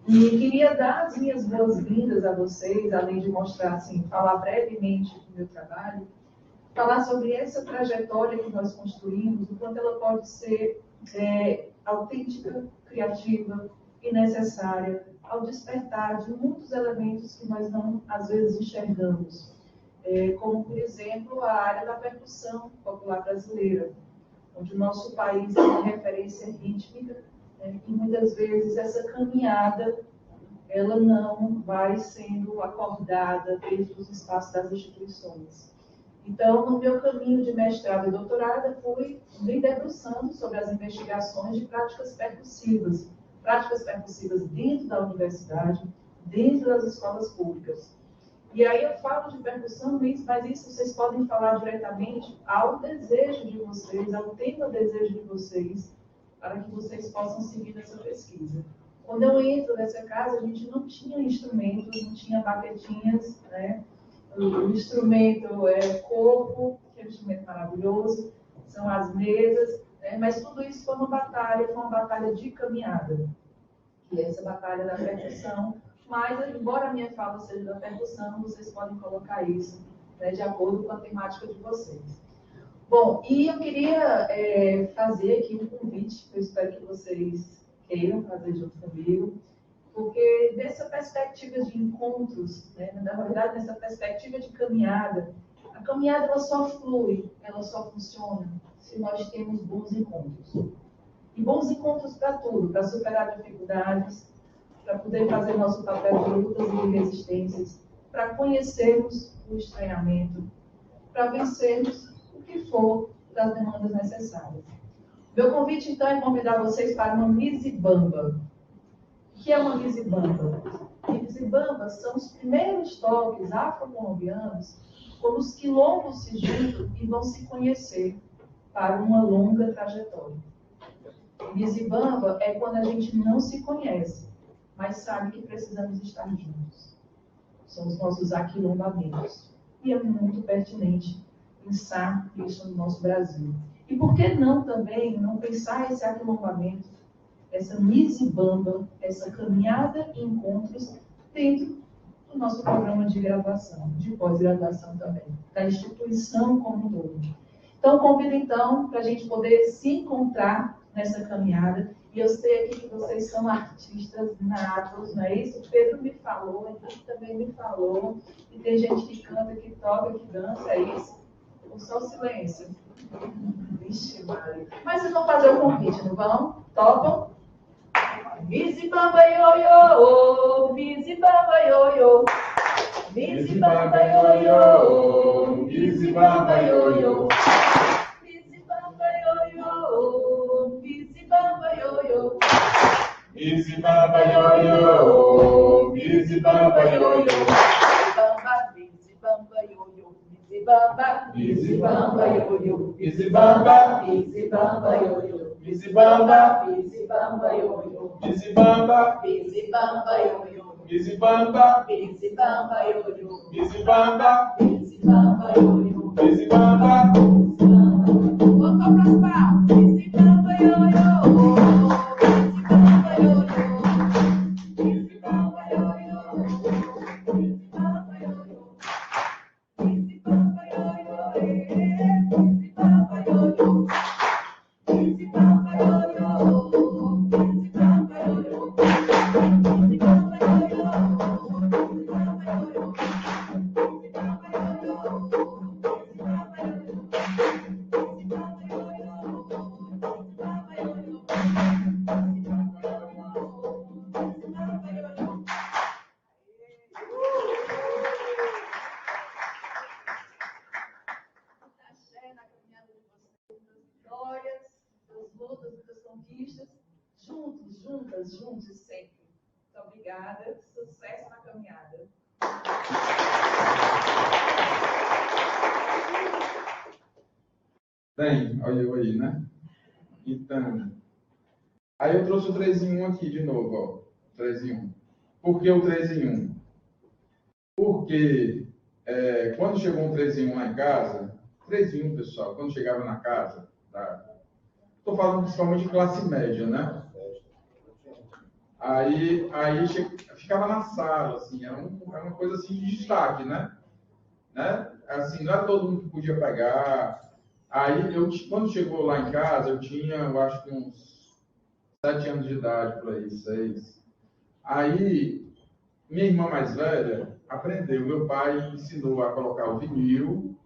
e queria dar as minhas boas-vindas a vocês, além de mostrar, assim, falar brevemente do meu trabalho, falar sobre essa trajetória que nós construímos, o quanto ela pode ser autêntica, criativa e necessária ao despertar de muitos elementos que nós não, às vezes, enxergamos, como, por exemplo, a área da percussão popular brasileira, onde o nosso país é uma referência rítmica, e muitas vezes essa caminhada ela não vai sendo acordada dentro dos espaços das instituições. Então, no meu caminho de mestrado e doutorado, fui me debruçando sobre as investigações de práticas percussivas dentro da universidade, dentro das escolas públicas. E aí eu falo de percussão, mas isso vocês podem falar diretamente ao desejo de vocês, ao tema desejo de vocês, para que vocês possam seguir nessa pesquisa. Quando eu entro nessa casa, a gente não tinha instrumentos, não tinha baquetinhas, né? O instrumento é corpo, que é um instrumento maravilhoso, são as mesas, mas tudo isso foi uma batalha de caminhada, que é essa batalha da percussão, mas, embora a minha fala seja da percussão, vocês podem colocar isso, né, de acordo com a temática de vocês. Bom, e eu queria fazer aqui um convite, que eu espero que vocês queiram fazer junto comigo, porque dessa perspectiva de encontros, né, na verdade, nessa perspectiva de caminhada, a caminhada ela só flui, ela só funciona se nós temos bons encontros. E bons encontros para tudo, para superar dificuldades, para poder fazer nosso papel de lutas e resistências, para conhecermos o estranhamento, para vencermos o que for das demandas necessárias. Meu convite, então, é convidar vocês para uma Mizibamba. O que é uma Mizibamba? Mizibamba são os primeiros toques afro-colombianos quando os quilombos se juntam e vão se conhecer para uma longa trajetória. Mizibamba é quando a gente não se conhece, mas sabe que precisamos estar juntos. São os nossos aquilombamentos. E é muito pertinente pensar isso no nosso Brasil. E por que não também não pensar esse aquilombamento, essa Mizibamba, essa caminhada e encontros dentro do nosso programa de graduação, de pós-graduação também, da instituição como um todo. Então, convido então para a gente poder se encontrar nessa caminhada. E eu sei aqui que vocês são artistas natos, não é isso? O Pedro me falou, Henrique também me falou. E tem gente que canta, que toca, que dança, é isso? Ou só o silêncio? Vixe, Mário. Mas vocês vão fazer o convite, não vão? Topam? Mizibamba ioiô, Mizibamba ioiô. Mizibamba ioiô, Mizibamba ioiô. Mizibamba ioiô, Mizibamba ioiô. Mizibamba ioiô, Mizibamba ioiô. Mizibamba ioiô, Mizibamba, Mizibamba ioiô. Mizibamba, Mizibamba ioiô. Mizibamba, Mizibamba ioiô. Mizibamba, Mizibamba ioiô. Mizibamba, Mizibamba ioiô. Mizibamba, Mizibamba ioiô. Mizibamba. Voltou pras palmas. Mizibamba ioiô. Mizibamba ioiô. Mizibamba ioiô. Mizibamba ioiô. Mizibamba ioiô. Mizibamba ioiô. Mizibamba ioiô. Mizibamba ioiô. Juntos sempre. Muito obrigada. Sucesso na caminhada. Bem, olha eu aí, né? Então, aí eu trouxe o 3 em 1 aqui de novo, ó. 3 em 1. Por que o 3 em 1? Porque quando chegou um 3 em 1 lá em casa, 3 em 1, pessoal, quando chegava na casa, tá? Estou falando principalmente de classe média, né? Aí ficava na sala, assim, era uma coisa assim de destaque, né? Assim, não era todo mundo que podia pegar. Aí, quando chegou lá em casa, eu tinha, eu acho que uns 7 anos de idade, por aí, 6. Aí, minha irmã mais velha aprendeu. Meu pai ensinou a colocar o vinil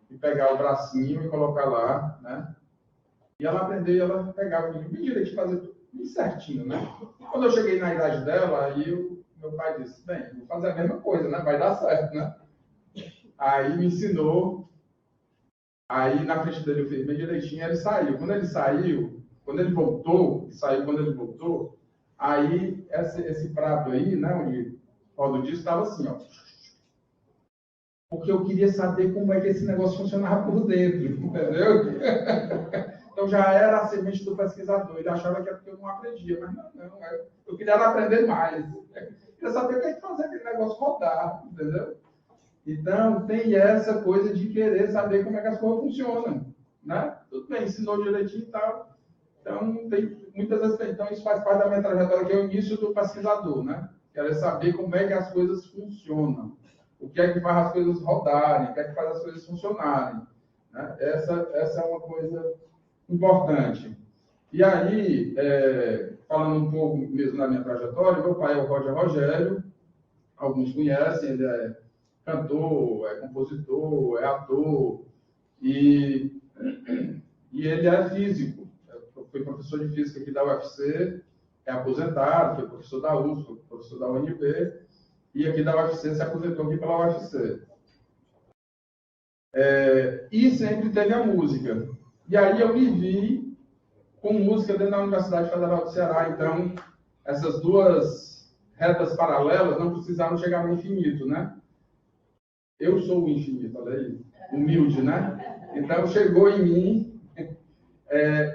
e pegar o bracinho e colocar lá, né? E ela aprendeu, ela pegava o vinil bem direito, fazer tudo bem certinho, né? Quando eu cheguei na idade dela, aí meu pai disse, bem, vou fazer a mesma coisa, né? Vai dar certo, né? Aí me ensinou. Aí na frente dele eu fiz bem direitinho, ele saiu. Quando ele voltou, aí esse prato aí, né, onde roda o disco, estava assim, ó. Porque eu queria saber como é que esse negócio funcionava por dentro, entendeu? Então já era a semente do pesquisador. Ele achava que era porque eu não aprendia, mas não. Eu queria aprender mais. Eu queria saber o que é que fazer aquele negócio rodar, entendeu? Então, tem essa coisa de querer saber como é que as coisas funcionam, né? Tudo bem, ensinou direitinho e tal. Então, muitas vezes, então, isso faz parte da minha trajetória, que é o início do pesquisador, né? Querer saber como é que as coisas funcionam, o que é que faz as coisas rodarem, o que é que faz as coisas funcionarem, né? Essa é uma coisa importante. E aí, falando um pouco mesmo da minha trajetória, meu pai é o Roger Rogério, alguns conhecem, ele é cantor, é compositor, é ator, e ele é físico. Foi professor de física aqui da UFC, é aposentado, foi professor da USP, foi professor da UNB, e aqui da UFC se aposentou aqui pela UFC. E sempre teve a música. E aí eu me vi com música dentro da Universidade Federal do Ceará. Então, essas duas retas paralelas não precisaram chegar no infinito, né? Eu sou o infinito, olha aí. Humilde, né? Então, chegou em mim.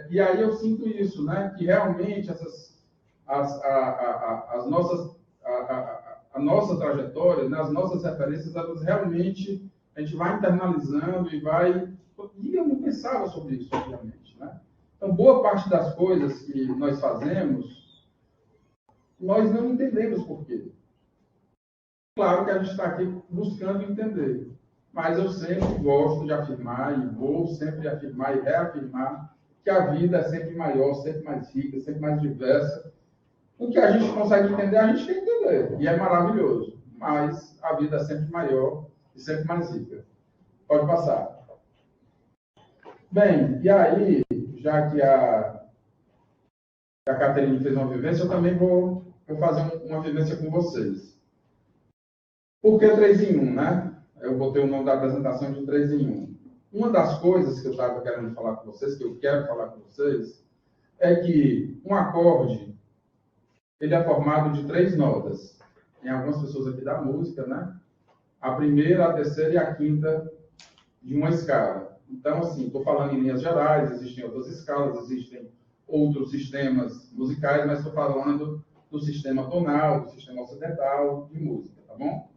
E aí eu sinto isso, né? Que realmente a nossa trajetória, né? As nossas referências, elas realmente a gente vai internalizando e vai... E eu não pensava sobre isso, obviamente, né? Então, boa parte das coisas que nós fazemos, nós não entendemos por quê. Claro que a gente está aqui buscando entender, mas eu sempre gosto de afirmar e vou sempre afirmar e reafirmar que a vida é sempre maior, sempre mais rica, sempre mais diversa. O que a gente consegue entender, a gente quer entender, e é maravilhoso, mas a vida é sempre maior e sempre mais rica. Pode passar. Bem, e aí, já que a Caterine fez uma vivência, eu também vou fazer uma vivência com vocês. Por que 3 em 1, né? Eu botei o nome da apresentação de 3 em 1. Uma das coisas que eu estava querendo falar com vocês, que eu quero falar com vocês, é que um acorde, ele é formado de 3 notas. Tem algumas pessoas aqui da música, né? A primeira, a terceira e a quinta de uma escala. Então, assim, estou falando em linhas gerais, existem outras escalas, existem outros sistemas musicais, mas estou falando do sistema tonal, do sistema ocidental de música, tá bom?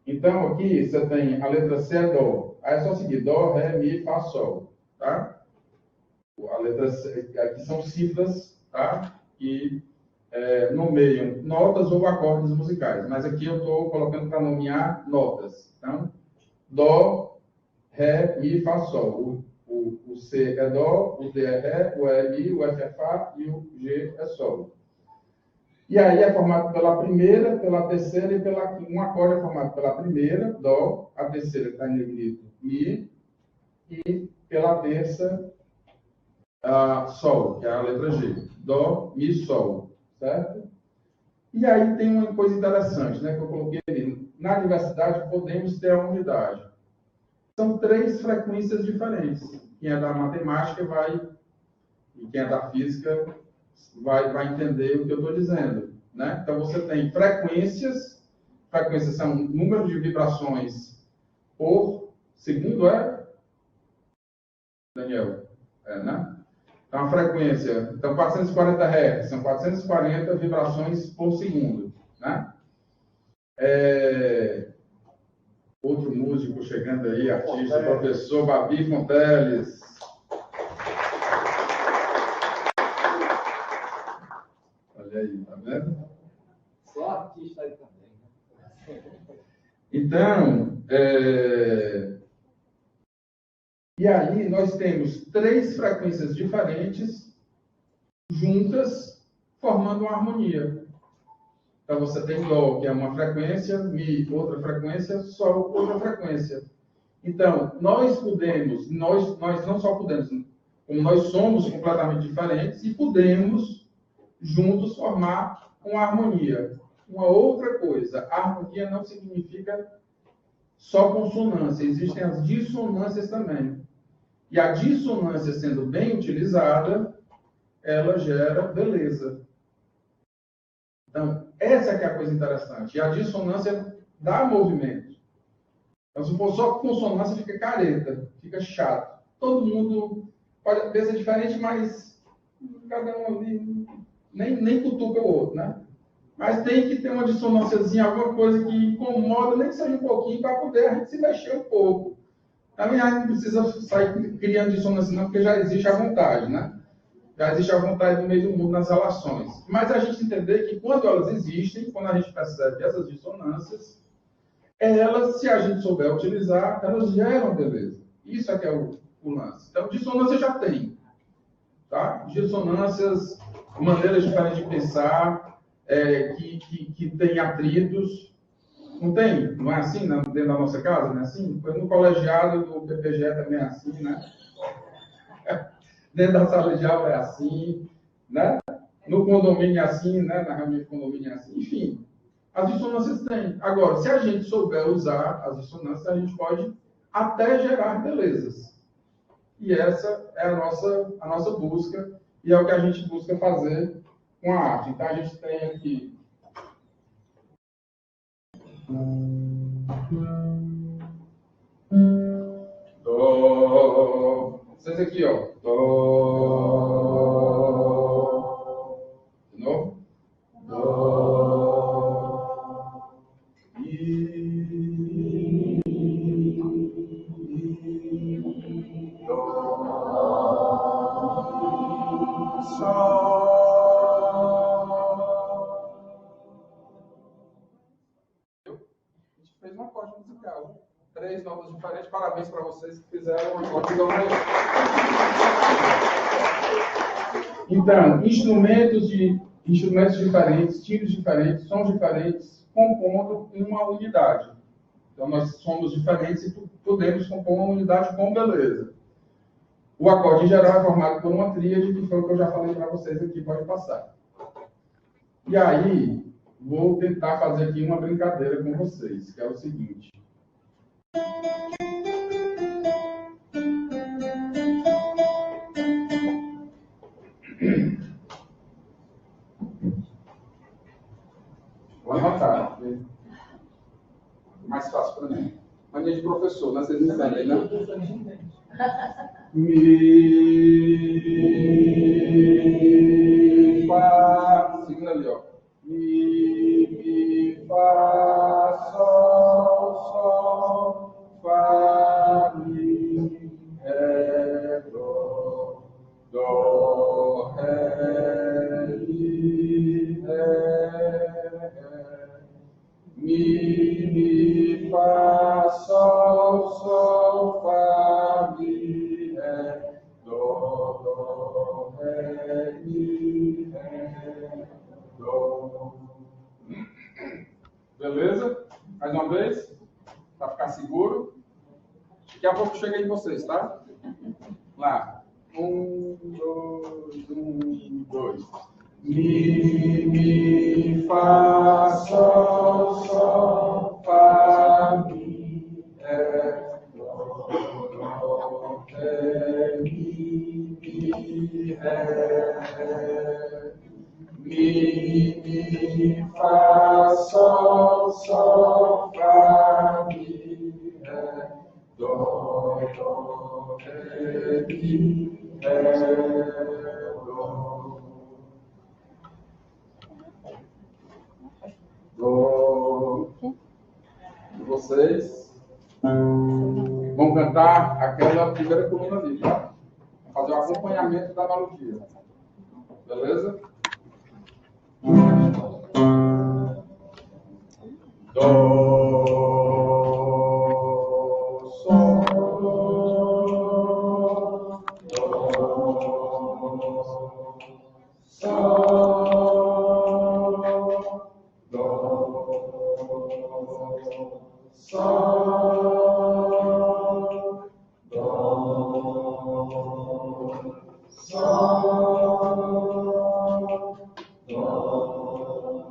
Então, aqui você tem a letra C é Dó. Aí é só seguir Dó, Ré, Mi, Fá, Sol, tá? A letra C, aqui são cifras, tá? Que nomeiam notas ou acordes musicais. Mas aqui eu estou colocando para nomear notas. Então, Dó, Ré, Mi, Fá, Sol. O C é Dó, o D é Ré, o E é Mi, o F é Fá e o G é Sol. E aí é formado pela primeira, pela terceira e pela quinta. Um acorde é formado pela primeira, Dó, a terceira que está em negrito, Mi, e pela terça, Sol, que é a letra G. Dó, Mi, Sol, certo? E aí tem uma coisa interessante, né, que eu coloquei ali. Na diversidade podemos ter a unidade. São 3 frequências diferentes. Quem é da matemática e quem é da física vai entender o que eu estou dizendo, né? Então, você tem frequências são um número de vibrações por segundo, Daniel? Né? Então, a frequência, 440 Hz, são 440 vibrações por segundo, né? Outro músico chegando aí, artista, professor Babi Fonteles. Olha aí, tá vendo? Só artista aí também, né? Então, e aí nós temos 3 frequências diferentes juntas, formando uma harmonia. Então, você tem Dó, que é uma frequência, Mi, outra frequência, Sol, outra frequência. Então, nós não só podemos, como nós somos completamente diferentes e podemos juntos formar uma harmonia. Uma outra coisa, a harmonia não significa só consonância, existem as dissonâncias também. E a dissonância sendo bem utilizada, ela gera beleza. Então, essa é que é a coisa interessante. E a dissonância dá movimento. Então, se for só consonância, fica careta, fica chato. Todo mundo pode pensar diferente, mas cada um ali nem cutuca o outro, né? Mas tem que ter uma dissonânciazinha, alguma coisa que incomoda, nem que seja um pouquinho, para poder a gente se mexer um pouco. Também a gente não precisa sair criando dissonância, não, porque já existe à vontade, né? Já existe à vontade no meio do mundo nas relações. Mas a gente entender que quando elas existem, quando a gente percebe essas dissonâncias, elas, se a gente souber utilizar, elas geram beleza. Isso é que é o lance. Então, dissonância já tem. dissonâncias, maneiras diferentes de pensar, que tem atritos. Não tem? Não é assim dentro da nossa casa? Não é assim? No colegiado do PPGE também é assim, né? Dentro da sala de aula é assim, né? No condomínio é assim, né? Na reunião de condomínio é assim. Enfim, as dissonâncias tem. Agora, se a gente souber usar as dissonâncias, a gente pode até gerar belezas. E essa é a nossa busca, e é o que a gente busca fazer com a arte. Então, a gente tem aqui Dó. Vocês aqui, ó. Dó. De novo. Dó. Mi. Dó. Sol. A gente fez um acorde musical. 3 notas diferentes. Parabéns para vocês que fizeram uma acorde da manhã. Então, instrumentos diferentes, timbres diferentes, sons diferentes, compondo uma unidade. Então, nós somos diferentes e podemos compor uma unidade com beleza. O acorde, em geral, é formado por uma tríade, que foi o que eu já falei para vocês aqui, pode passar. E aí, vou tentar fazer aqui uma brincadeira com vocês, que é o seguinte. Vou anotar. Mais fácil para mim. Mania de professor, né? Vocês entendem, né? Mi, Fá. Segunda ali, ó. Mi, Fá, Sol, Sol, Fá, Mi, Ré, Dó, Ré, Mi, Ré, Mi, Fá, Sol, Sol, Fá, Mi, Ré, Dó, Ré, Mi, Ré, Dó. Beleza? Mais uma vez? Para ficar seguro. Daqui a pouco chega em vocês, tá? Lá. 1, 2, 1, 2. Mi, Fá, Sol, Sol, Fá, Mi, Ré, Dó, Ré, Mi, Ré, Mi, Fá, Sol, Sol, Fá, Mi, Ré, Dó, Ré, Mi, Ré, Dó. Vocês vão cantar aquela primeira coluna ali, tá? Fazer o acompanhamento da melodia. Beleza? Dó, Sol, Dó, Sol, Dó, Sol, Dó, Sol, Dó.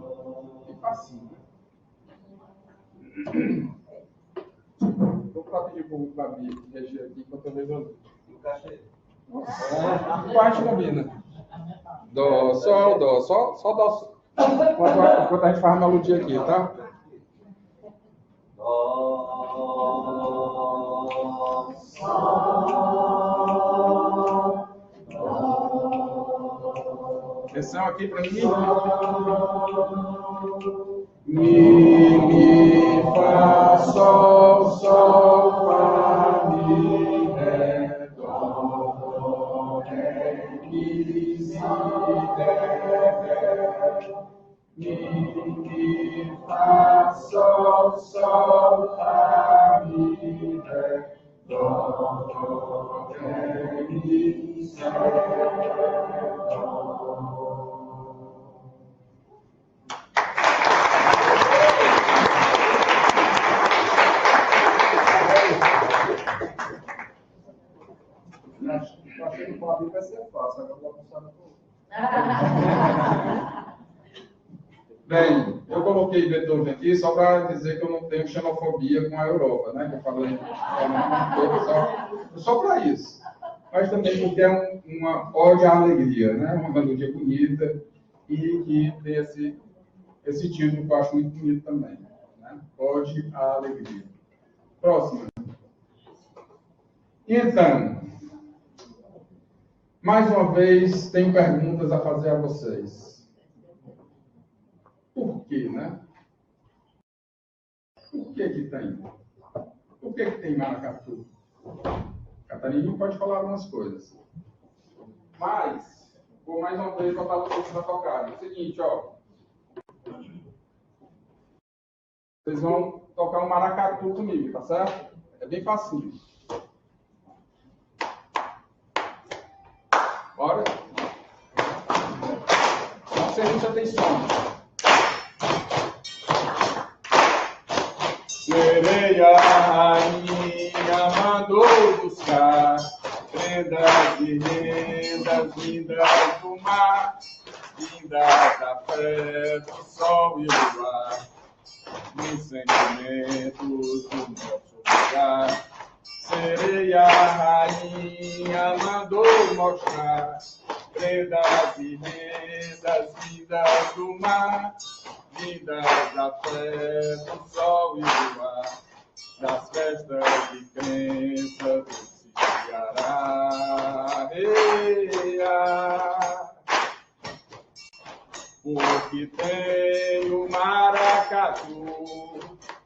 E facinho, né? Vou pedir para o Babi reger aqui enquanto eu resolvo. E o cachê? Parte combina. Dó, Sol, Dó, só Dó. Enquanto a gente faz a melodia aqui, tá? Dó, Sol, Dó. Atenção aqui para mim. Mi, Fá, Sol, Sol, Fá, Mi, Ré, Dó, Ré, Mi, Si, Ré, Mi, Fá, Sol, Sol, Fá, Mi, Ré, Dó, Ré, Mi, Si, Ré. Bem, eu coloquei Beethoven aqui só para dizer que eu não tenho xenofobia com a Europa, né? Que eu falei só para isso. Mas também porque é uma ode à alegria, né? Uma melodia bonita e que tem esse título que eu acho muito bonito também, né? Ode à alegria. Próxima. Então, mais uma vez, tenho perguntas a fazer a vocês. Por quê, né? Por que que tem? Por que que tem maracatu? Catarina pode falar algumas coisas. Mas, vou mais uma vez botar vocês para tocar. É o seguinte, ó. Vocês vão tocar um maracatu comigo, tá certo? É bem facinho. Bora? Não sei se você tem som. Sereia, rainha, mandou buscar prendas e rendas vindas do mar, vindas da fé, do sol e do ar, nos sentimentos do nosso lugar. Sereia, rainha, mandou mostrar prendas e rendas vindas do mar, vindas da fé, do sol e do ar, das festas de crença do Ceará. Porque tem o maracatu,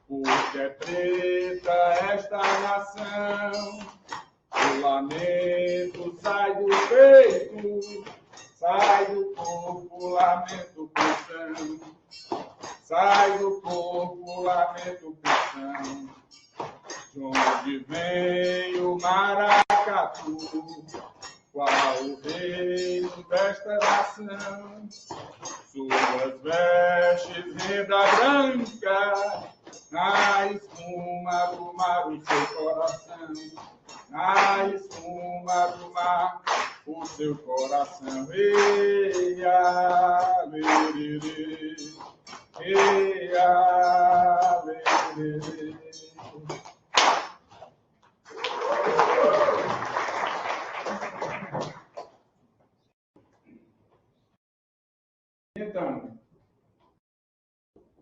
porque é preta esta nação, o lamento sai do peito, sai do corpo, lamento cristão. Sai do corpo, lamento cristão. De onde vem o maracatu? Qual o reino desta nação? Suas vestes renda branca, na espuma do mar o seu coração. Na espuma do mar o seu coração. Eia, lererê. Então,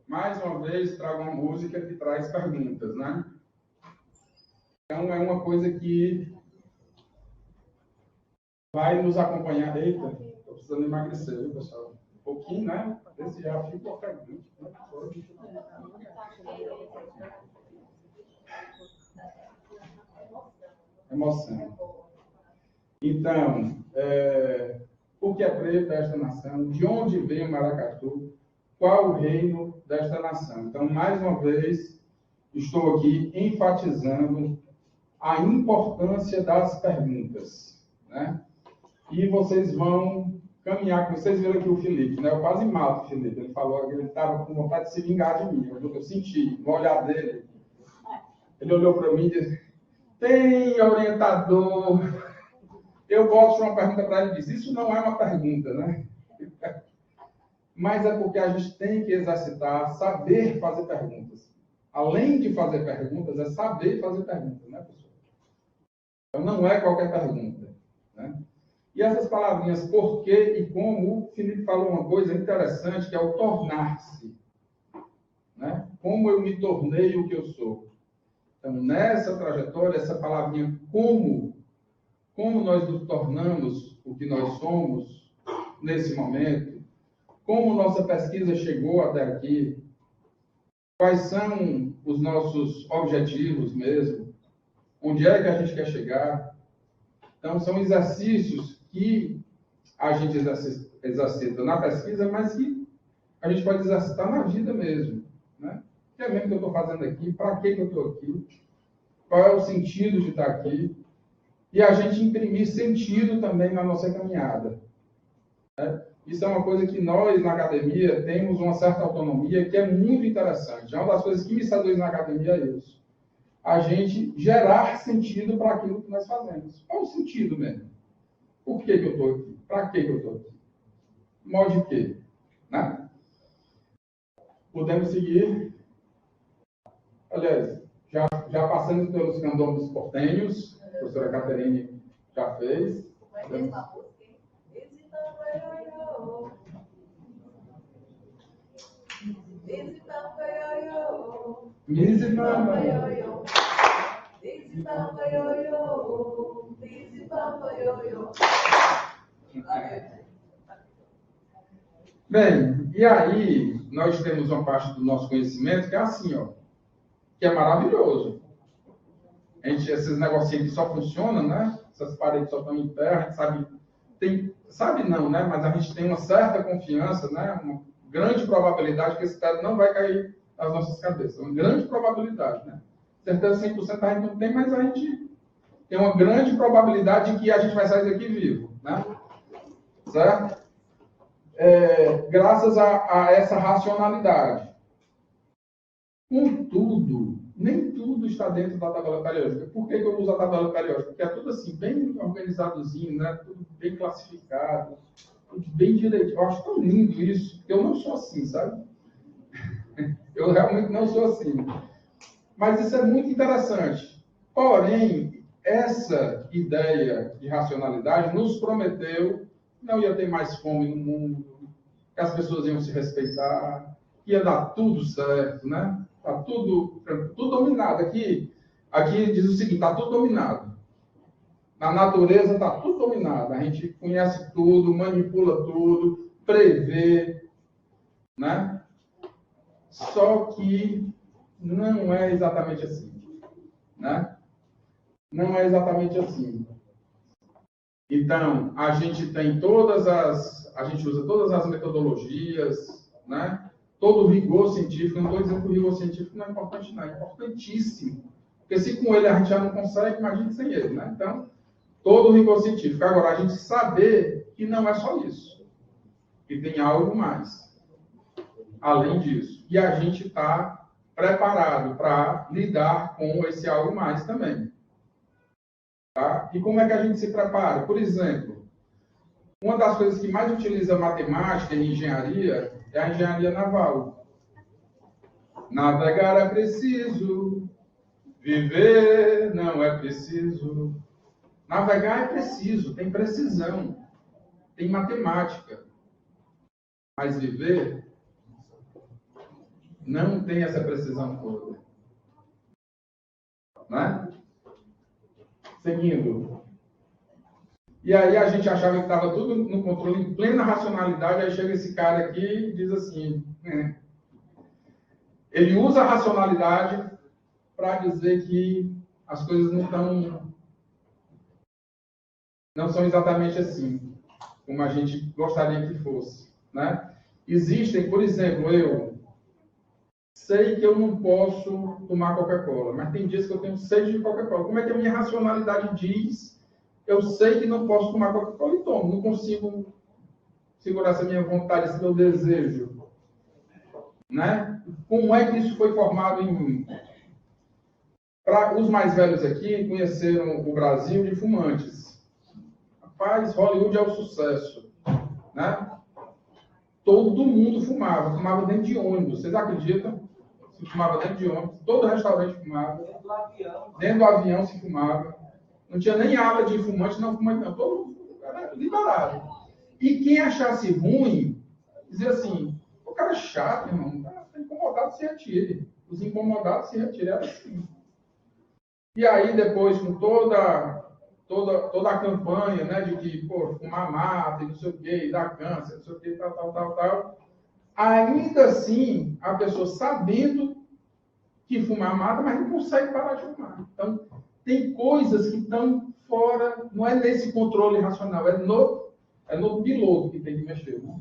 mais uma vez, trago uma música que traz perguntas, né? Então, é uma coisa que vai nos acompanhar. Eita, estou precisando emagrecer, viu, pessoal? Um pouquinho, né? Esse já fica ofegante. Emoção. Então, por que é preta esta nação? De onde vem o maracatu? Qual o reino desta nação? Então, mais uma vez, estou aqui enfatizando a importância das perguntas, né? E vocês vão caminhar com... Vocês viram aqui o Felipe, né? Eu quase mato o Felipe. Ele falou que ele estava com vontade de se vingar de mim. Eu senti no olhar dele. Ele olhou para mim e disse: tem orientador. Eu volto com uma pergunta para ele e disse: isso não é uma pergunta, né? Mas é porque a gente tem que exercitar, saber fazer perguntas. Além de fazer perguntas, é saber fazer perguntas, né, pessoal? Então, não é qualquer pergunta, né? E essas palavrinhas por quê e como, o Felipe falou uma coisa interessante, que é o tornar-se, né? Como eu me tornei o que eu sou. Então, nessa trajetória, essa palavrinha como nós nos tornamos o que nós somos nesse momento, como nossa pesquisa chegou até aqui, quais são os nossos objetivos mesmo, onde é que a gente quer chegar. Então, são exercícios que a gente exercita na pesquisa, mas que a gente pode exercitar na vida mesmo, né? O que é mesmo que eu estou fazendo aqui? Para que eu estou aqui? Qual é o sentido de estar aqui? E a gente imprimir sentido também na nossa caminhada, né? Isso é uma coisa que nós, na academia, temos uma certa autonomia que é muito interessante. É uma das coisas que me seduz na academia é isso. A gente gerar sentido para aquilo que nós fazemos. Qual o sentido mesmo? Por que eu estou aqui? Para que eu estou aqui? Mal de quê? Né? Podemos seguir. Aliás, já passamos pelos candomblés portenhos, a professora Caterine já fez. Bem, e aí nós temos uma parte do nosso conhecimento que é assim, ó, que é maravilhoso. Esses negocinhos que só funcionam, né? Essas paredes só estão em terra, a gente sabe não, né? Mas a gente tem uma certa confiança, né? Uma grande probabilidade que esse teto não vai cair nas nossas cabeças. Uma grande probabilidade, né? Certeza 100% a gente não tem, mas a gente tem uma grande probabilidade de que a gente vai sair daqui vivo, né? Certo? Graças a essa racionalidade. Contudo, nem tudo está dentro da tabela periódica. Por que eu uso a tabela periódica? Porque é tudo assim, bem organizadozinho, né? Tudo bem classificado, tudo bem direito. Eu acho tão lindo isso, porque eu não sou assim, sabe? Eu realmente não sou assim. Mas isso é muito interessante. Porém, essa ideia de racionalidade nos prometeu que não ia ter mais fome no mundo, que as pessoas iam se respeitar, que ia dar tudo certo, né? Está tudo dominado. Aqui diz o seguinte, está tudo dominado. Na natureza está tudo dominado. A gente conhece tudo, manipula tudo, prevê, né? Só que não é exatamente assim, né? Não é exatamente assim. Então, a gente usa todas as metodologias, né? Todo o rigor científico, não estou dizendo que o rigor científico não é importante, não, é importantíssimo. Porque se com ele a gente já não consegue, imagine sem ele, né? Então, todo o rigor científico. Agora, a gente saber que não é só isso. Que tem algo mais. Além disso. E a gente está preparado para lidar com esse algo mais também. Tá? E como é que a gente se prepara? Por exemplo, uma das coisas que mais utiliza matemática e engenharia é a engenharia naval. Navegar é preciso, viver não é preciso. Navegar é preciso, tem precisão, tem matemática. Mas viver não tem essa precisão toda. Né? Seguindo. E aí a gente achava que estava tudo no controle, em plena racionalidade, aí chega esse cara aqui e diz assim, ele usa a racionalidade para dizer que as coisas não são exatamente assim, como a gente gostaria que fosse, né? Existem, por exemplo, eu sei que eu não posso tomar Coca-Cola, mas tem dias que eu tenho sede de Coca-Cola. Como é que a minha racionalidade diz? Eu sei que não posso tomar Coca-Cola e tomo. Não consigo segurar essa minha vontade, esse meu desejo. Né? Como é que isso foi formado em mim? Para os mais velhos aqui, conheceram o Brasil de fumantes. Rapaz, Hollywood é o sucesso. Né? Todo mundo fumava dentro de ônibus. Vocês acreditam? Se fumava dentro de ônibus, todo restaurante fumava. Dentro do avião se fumava. Não tinha nem ala de fumante, não fumante, não. Todo mundo era liberado. E quem achasse ruim, dizia assim, o cara é chato, irmão. Está incomodado, se retire. Os incomodados se retiram. Era assim. E aí, depois, com toda a campanha, né, de que, pô, fumar mata, e não sei o quê, e dá câncer, não sei o quê, tal. Ainda assim, a pessoa sabendo que fumar mata, mas não consegue parar de fumar. Então, tem coisas que estão fora, não é nesse controle racional, é no piloto que tem que mexer, né?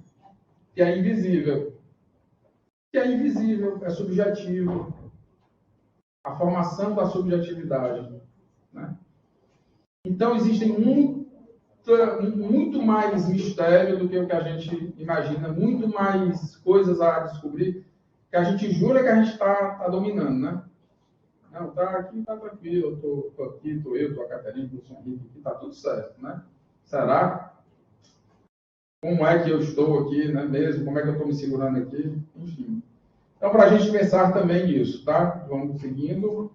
Que é invisível. É subjetivo. A formação da subjetividade. Né? Então, existem muito mais mistério do que o que a gente imagina, muito mais coisas a descobrir, que a gente jura que a gente está dominando, né? Não, aqui tá tranquilo, eu tô aqui, tô eu, tô a Caterina, tô o Henrique, aqui tá tudo certo, né? Será? como é que eu estou aqui, né, mesmo, como é que eu estou me segurando aqui, enfim. Então, para a gente pensar também nisso, tá? Vamos seguindo.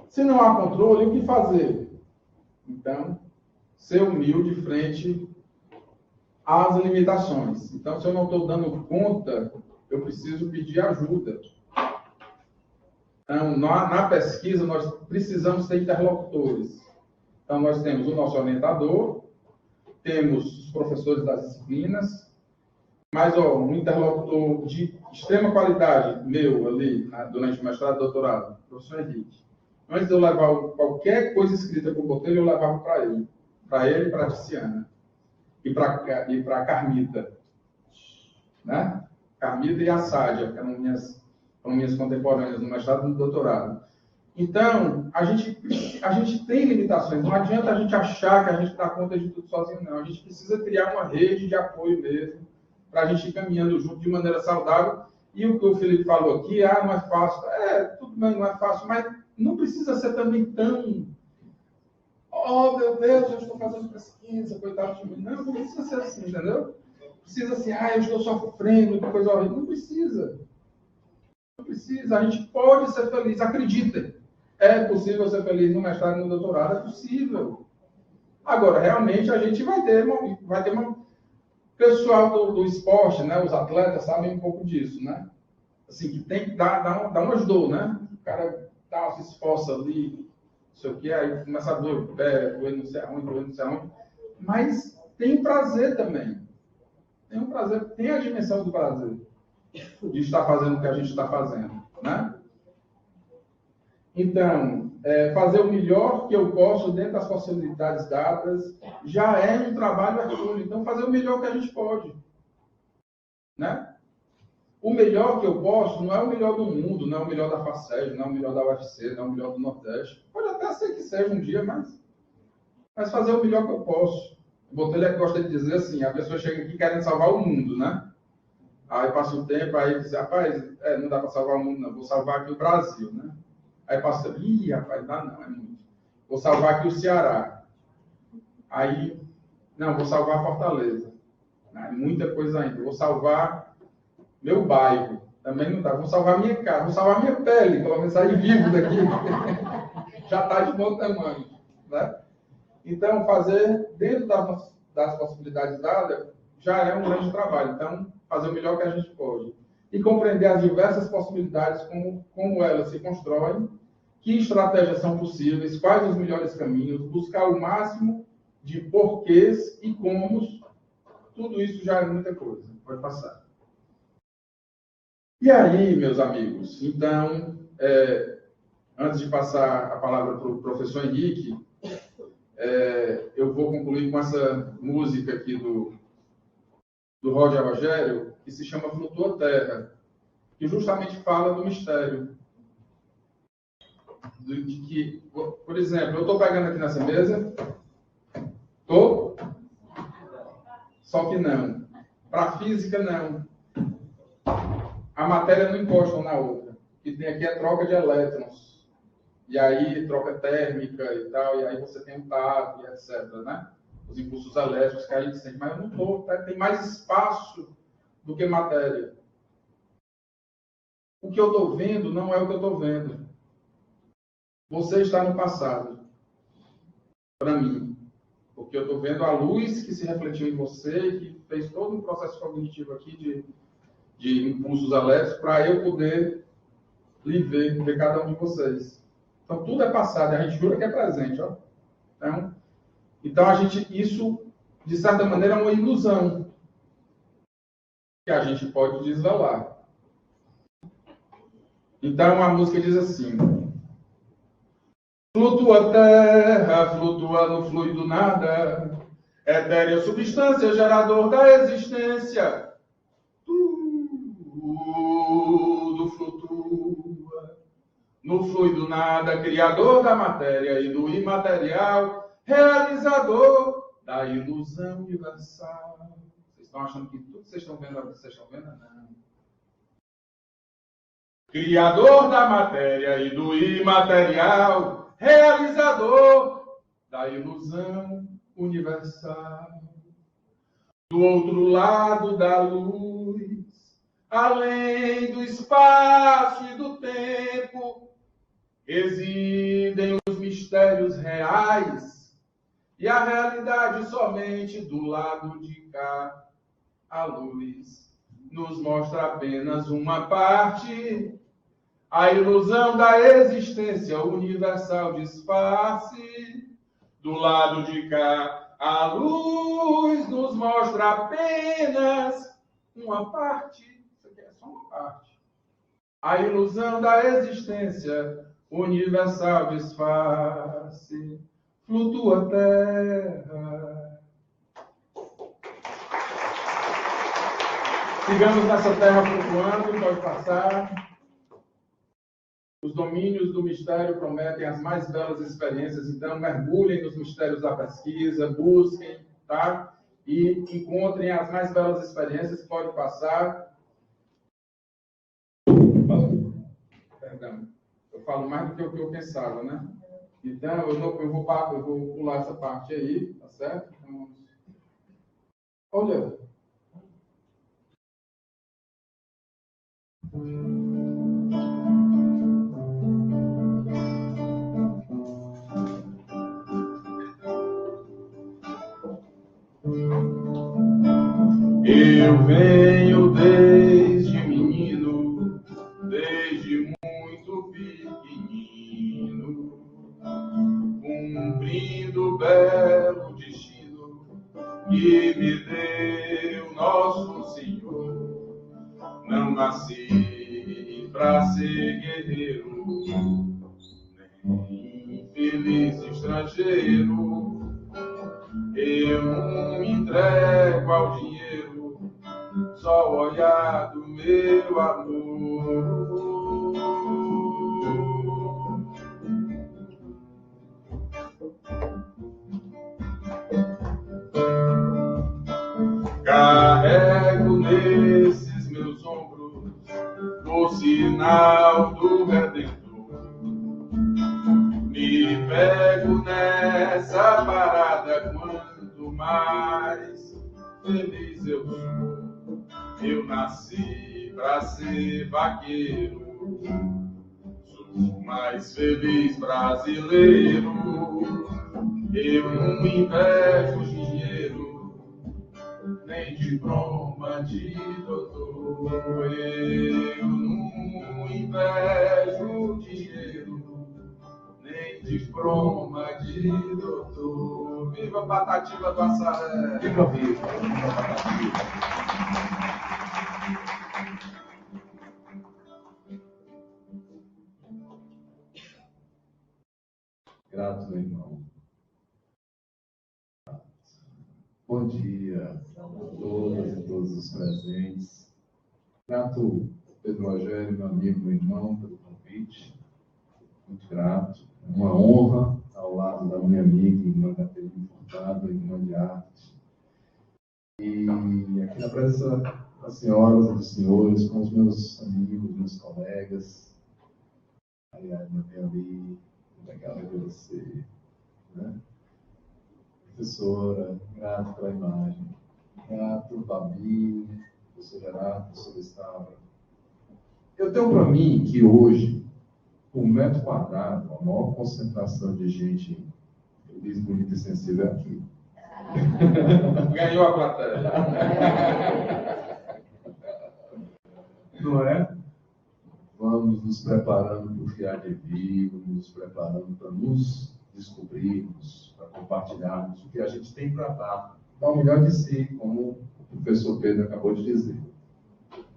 Se não há controle, o que fazer? Então, ser humilde frente às limitações. Então, se eu não estou dando conta, eu preciso pedir ajuda. Então, na pesquisa, nós precisamos ter interlocutores. Então, nós temos o nosso orientador, temos os professores das disciplinas, mas um interlocutor de extrema qualidade, meu, ali, durante o mestrado e doutorado, o professor Henrique. Antes de eu levar qualquer coisa escrita para o Botelho, eu levava para ele e para a Tiziana, e para a Carmita, né? Carmita e a Sádia, que eram minhas contemporâneas no mestrado e no doutorado. Então, a gente tem limitações, não adianta a gente achar que a gente dá conta de tudo sozinho, não. A gente precisa criar uma rede de apoio mesmo, para a gente ir caminhando junto de maneira saudável. E o que o Felipe falou aqui, não é fácil. Tudo bem, não é fácil, mas não precisa ser também tão... Oh, meu Deus, eu estou fazendo pesquisa, coitado de mim. Não precisa ser assim, entendeu? Precisa assim, eu estou sofrendo, que coisa horrível. Não precisa. Não precisa. A gente pode ser feliz, acreditem. É possível ser feliz no mestrado e no doutorado, é possível. Agora, realmente, a gente vai ter uma... O pessoal do esporte, né, os atletas, sabem um pouco disso, né? Assim, que tem que dar umas dor, né? O cara se esforça ali, não sei o que, aí começa a doer o pé, doer não sei aonde. Mas tem prazer também. Tem um prazer, tem a dimensão do prazer de estar fazendo o que a gente está fazendo, né? Então, fazer o melhor que eu posso dentro das possibilidades dadas já é um trabalho hercúleo. Então, fazer o melhor que a gente pode, né? O melhor que eu posso não é o melhor do mundo, não é o melhor da FACED, não é o melhor da UFC, não é o melhor do Nordeste. Pode até ser que seja um dia, mas fazer o melhor que eu posso. O Botelho gosta de dizer assim, a pessoa chega aqui querendo salvar o mundo, né? Aí passa o tempo, aí diz, rapaz, não dá para salvar o mundo, não. Vou salvar aqui o Brasil, né? Aí passa, rapaz, dá não, é muito. Vou salvar aqui o Ceará. Aí, não, vou salvar a Fortaleza. Muita coisa ainda. Vou salvar meu bairro. Também não dá. Vou salvar minha casa, vou salvar minha pele, pelo menos sair vivo daqui. Já está de bom tamanho, né? Então, fazer dentro das possibilidades dadas já é um grande trabalho. Então, fazer o melhor que a gente pode. E compreender as diversas possibilidades, como elas se constroem, que estratégias são possíveis, quais os melhores caminhos, buscar o máximo de porquês e comos. Tudo isso já é muita coisa. Pode passar. E aí, meus amigos, então, antes de passar a palavra para o professor Henrique, eu vou concluir com essa música aqui do Roger Rogério, que se chama Flutua Terra, que justamente fala do mistério. De que, por exemplo, eu estou pegando aqui nessa mesa, só que não. Para a física, não. A matéria não encosta uma na outra. O que tem aqui é troca de elétrons. E aí, troca térmica e tal, e aí você tem o tato, e etc., né? Os impulsos elétricos que a gente sente. Mas eu não estou, tem mais espaço do que matéria. O que eu estou vendo não é o que eu estou vendo. Você está no passado, para mim. Porque eu estou vendo a luz que se refletiu em você, que fez todo um processo cognitivo aqui de impulsos elétricos, para eu poder lhe ver cada um de vocês. Então, tudo é passado, a gente jura que é presente. Ó. Então isso, de certa maneira, é uma ilusão que a gente pode desvelar. Então, a música diz assim: flutua a terra, flutua no fluido nada, etérea substância, gerador da existência. Tudo flutua no fluido nada, criador da matéria e do imaterial, realizador da ilusão universal. Vocês estão achando que tudo que vocês estão vendo, Não. Criador da matéria e do imaterial, realizador da ilusão universal. Do outro lado da luz, além do espaço e do tempo, residem os mistérios reais, e a realidade somente do lado de cá. A luz nos mostra apenas uma parte, a ilusão da existência universal disfarce. Do lado de cá, a luz nos mostra apenas uma parte. Isso aqui é só uma parte. A ilusão da existência universal disfarce. Flutua a terra. Sigamos nessa terra flutuando, pode passar. Os domínios do mistério prometem as mais belas experiências, então mergulhem nos mistérios da pesquisa, busquem, tá? E encontrem as mais belas experiências, pode passar. Perdão, eu falo mais do que o que eu pensava, né? Então, eu vou pular essa parte aí, tá certo? Então, olha. Eu venho desde menino, desde muito pequenino, cumprindo o belo destino que me deu nosso Senhor. Não nasci pra ser guerreiro, nem infeliz estrangeiro. Eu não me entrego ao dinheiro, só o olhar do meu amor. Carrego nesses meus ombros o sinal do Redentor. Me pego nessa parada quanto mais feliz eu sou. Eu nasci pra ser vaqueiro, sou o mais feliz brasileiro. Eu não invejo dinheiro, nem de broma de doutor. Eu não invejo dinheiro, nem de broma de doutor. Viva Patativa do Assaré! Viva, viva! Viva Patativa! Grato, meu irmão. Bom dia a todas e todos os presentes. Grato, Pedro Rogério, meu amigo, meu irmão, pelo convite. Muito grato. É uma honra ao lado da minha amiga, irmã Caterina Furtado, irmã de arte. E aqui na presença das senhoras e dos senhores, com os meus amigos, meus colegas. Ariadna vem ali, legal ver você, né? Professora, grato pela imagem. Grato, Babi, professor Gerardo, professor Estava. Eu tenho para mim que hoje, por metro quadrado, a maior concentração de gente feliz, bonita e sensível é aqui. Ganhou a plateia. Não é? Vamos nos preparando para o fiar de vida, nos preparando para nos descobrirmos, para compartilharmos o que a gente tem para dar o melhor de si, como o professor Pedro acabou de dizer.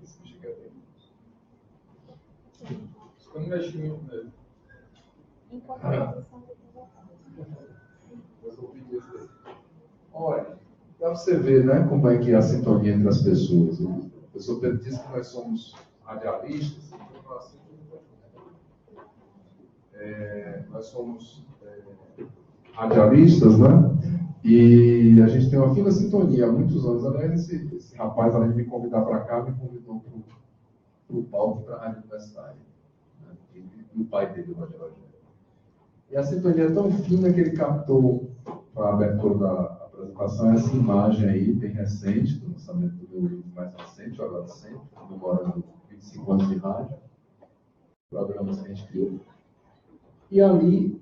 Esse bicho aqui é bem. Eu não mexi muito nele. Olha, para você ver, né, como é que é a sintonia entre as pessoas. O professor Pedro disse que nós somos radialistas, nós somos radialistas, né? E a gente tem uma fina sintonia há muitos anos. Aliás, esse rapaz, além de me convidar para cá, me convidou para o palco para a Rádio Universitária. Né? E o pai dele, o Rogério. E a sintonia é tão fina que ele captou para a abertura da apresentação é essa imagem aí, bem recente, do lançamento do meu livro mais recente, o Agora Sempre, comemorando 25 anos de rádio, programas que a gente criou. E ali,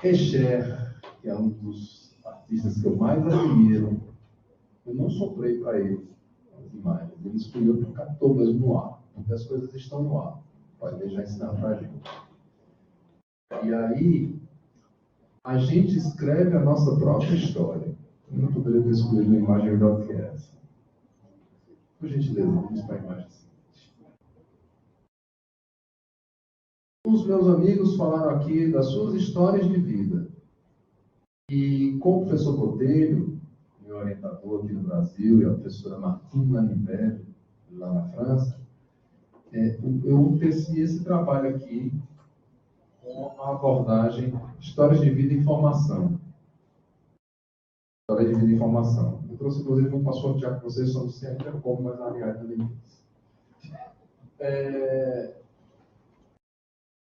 Escher, que é um dos artistas que eu mais admiro, eu não soprei para ele as imagens, ele escolheu porque captou mesmo no ar, porque as coisas estão no ar, pode deixar ensinar para a gente. E aí, a gente escreve a nossa própria história. Eu não poderia ter escolhido uma imagem melhor que essa. Por gentileza, vamos para a imagem seguinte. Os meus amigos falaram aqui das suas histórias de vida. E com o professor Botelho, meu orientador aqui no Brasil, e a professora Martine Lanibert, lá na França, eu teci esse trabalho aqui com a abordagem Histórias de Vida e Informação. História de Vida e Informação. Eu trouxe, inclusive, um passo já com vocês, só não sei ainda como, mas aliás,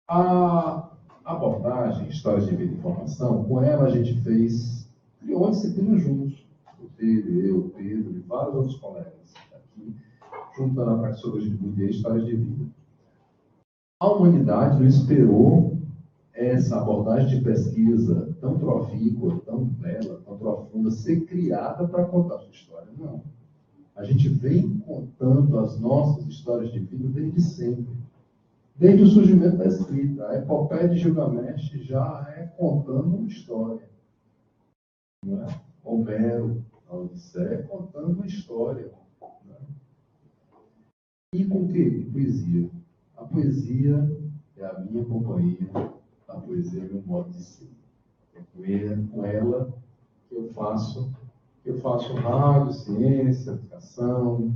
a abordagem Histórias de Vida e Informação, com ela a gente criou uma disciplina juntos. Eu, Pedro e vários outros colegas aqui, juntando a praxeologia de Bourdieu e Histórias de Vida. A humanidade não esperou essa abordagem de pesquisa tão profícua, tão bela, tão profunda, ser criada para contar a sua história. Não. A gente vem contando as nossas histórias de vida desde sempre. Desde o surgimento da escrita. A epopeia de Gilgamesh já é contando uma história. Não é? Homero, a Odisseia, contando uma história. Não é? E com o quê? Poesia. A poesia é a minha companhia. A poesia é meu modo de ser. É com ela que eu faço rádio, ciência, educação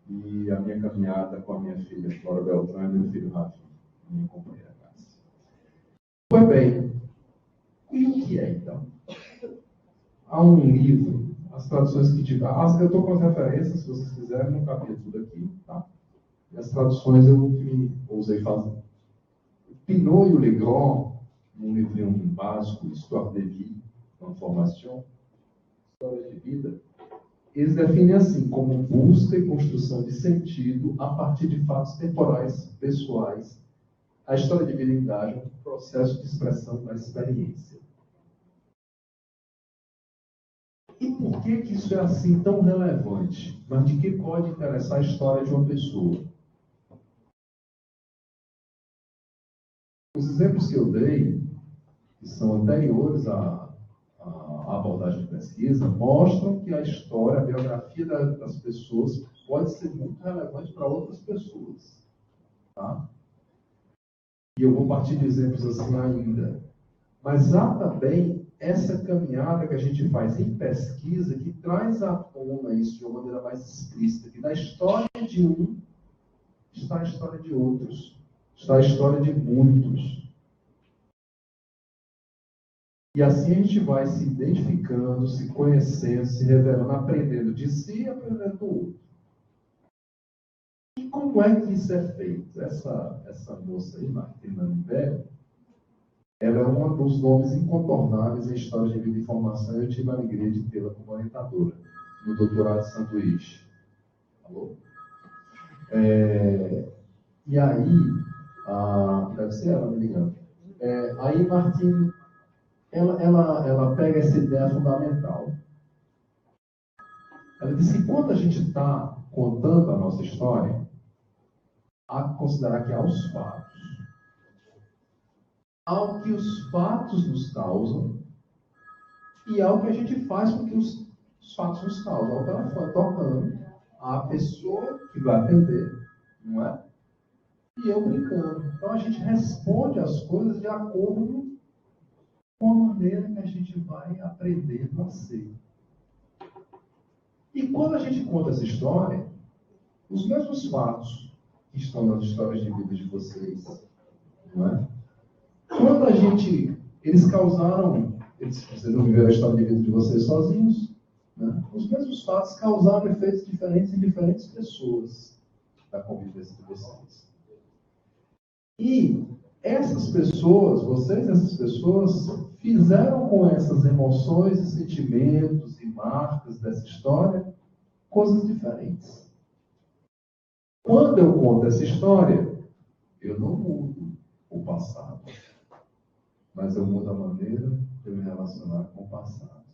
e a minha caminhada com a minha filha Flora Beltrán e meu filho Rafi, minha companheira Cássia. Pois bem, e o que é então? Há um livro, as traduções que tiver, eu estou com as referências, se vocês quiserem, não cabia tudo aqui, tá? E as traduções eu me ousei fazer. Pinot e o Legrand, num livrinho básico, Histoire de Vie, Information, História de Vida, eles definem assim, como busca e construção de sentido a partir de fatos temporais, pessoais. A história de vida engaja um processo de expressão da experiência. E por que isso é assim tão relevante? Mas de que pode interessar a história de uma pessoa? Os exemplos que eu dei, que são anteriores à abordagem de pesquisa, mostram que a história, a biografia das pessoas pode ser muito relevante para outras pessoas. Tá? E eu vou partir de exemplos assim ainda. Mas há também essa caminhada que a gente faz em pesquisa que traz à tona isso de uma maneira mais explícita, que da história de um está a história de outros. Está a história de muitos. E assim a gente vai se identificando, se conhecendo, se revelando, aprendendo de si e aprendendo do outro. E como é que isso é feito? Essa moça aí, Martina Lanibert, ela é um dos nomes incontornáveis em História de Vida e Informação. Eu tive a alegria de tê-la como orientadora no doutorado de sanduíche. Alô? E aí, deve ser ela me ligando. Aí, Martine, ela pega essa ideia fundamental. Ela diz que quando a gente está contando a nossa história, há que considerar que há os fatos. Há o que os fatos nos causam e há o que a gente faz com que os fatos nos causam. O telefone tocando, a pessoa que vai atender, não é? E eu brincando. Então a gente responde as coisas de acordo com a maneira que a gente vai aprender a ser. E quando a gente conta essa história, os mesmos fatos que estão nas histórias de vida de vocês, não é? Quando eles causaram, vocês não viveram a história de vida de vocês sozinhos, né? Os mesmos fatos causaram efeitos diferentes em diferentes pessoas da convivência de vocês. E essas pessoas fizeram com essas emoções e sentimentos e marcas dessa história, coisas diferentes. Quando eu conto essa história, eu não mudo o passado, mas eu mudo a maneira de eu me relacionar com o passado.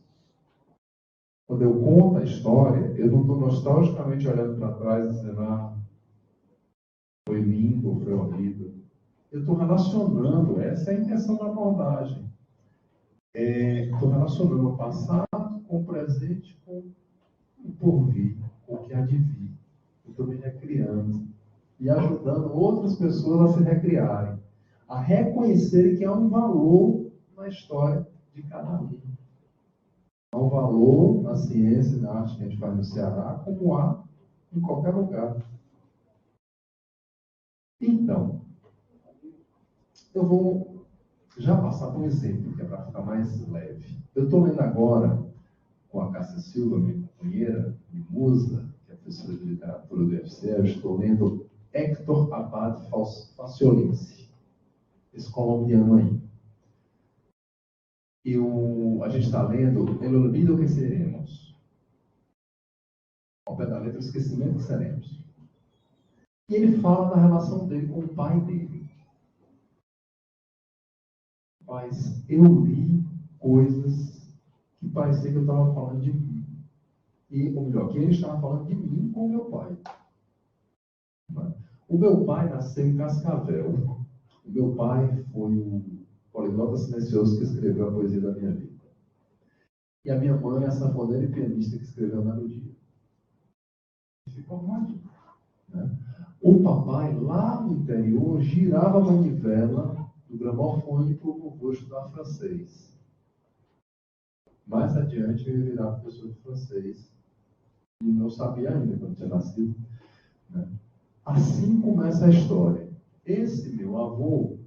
Quando eu conto a história, eu não estou nostalgicamente olhando para trás e dizendo, foi lindo ou foi horrível. Eu estou relacionando, essa é a intenção da abordagem. Estou relacionando o passado com o presente, com o porvir, com o que há de vir. Estou me recriando e ajudando outras pessoas a se recriarem, a reconhecerem que há um valor na história de cada um. Há um valor na ciência e na arte que a gente faz no Ceará, como há em qualquer lugar. Então, eu vou já passar por um exemplo, que é para ficar mais leve. Eu estou lendo agora, com a Cássia Silva, minha companheira e musa, que é professora de literatura do UFC, eu estou lendo Héctor Abad Faciolince, esse colombiano aí. A gente está lendo El Olvido que Seremos. Ao pé da letra, o esquecimento que seremos. E ele fala da relação dele com o pai dele. Mas eu li coisas que parecia que eu estava falando de mim. Ou melhor, que ele estava falando de mim com o meu pai. O meu pai nasceu em Cascavel. O meu pai foi o poliglota silencioso que escreveu a poesia da minha vida. E a minha mãe é a sanfoneira e pianista que escreveu a melodia. Ficou mágico, né? O papai, lá no interior, girava a manivela do gramofone para o vovô estudar francês. Mais adiante, eu ia virar professor de francês. E não sabia ainda quando tinha nascido. Né? Assim começa a história. Esse meu avô,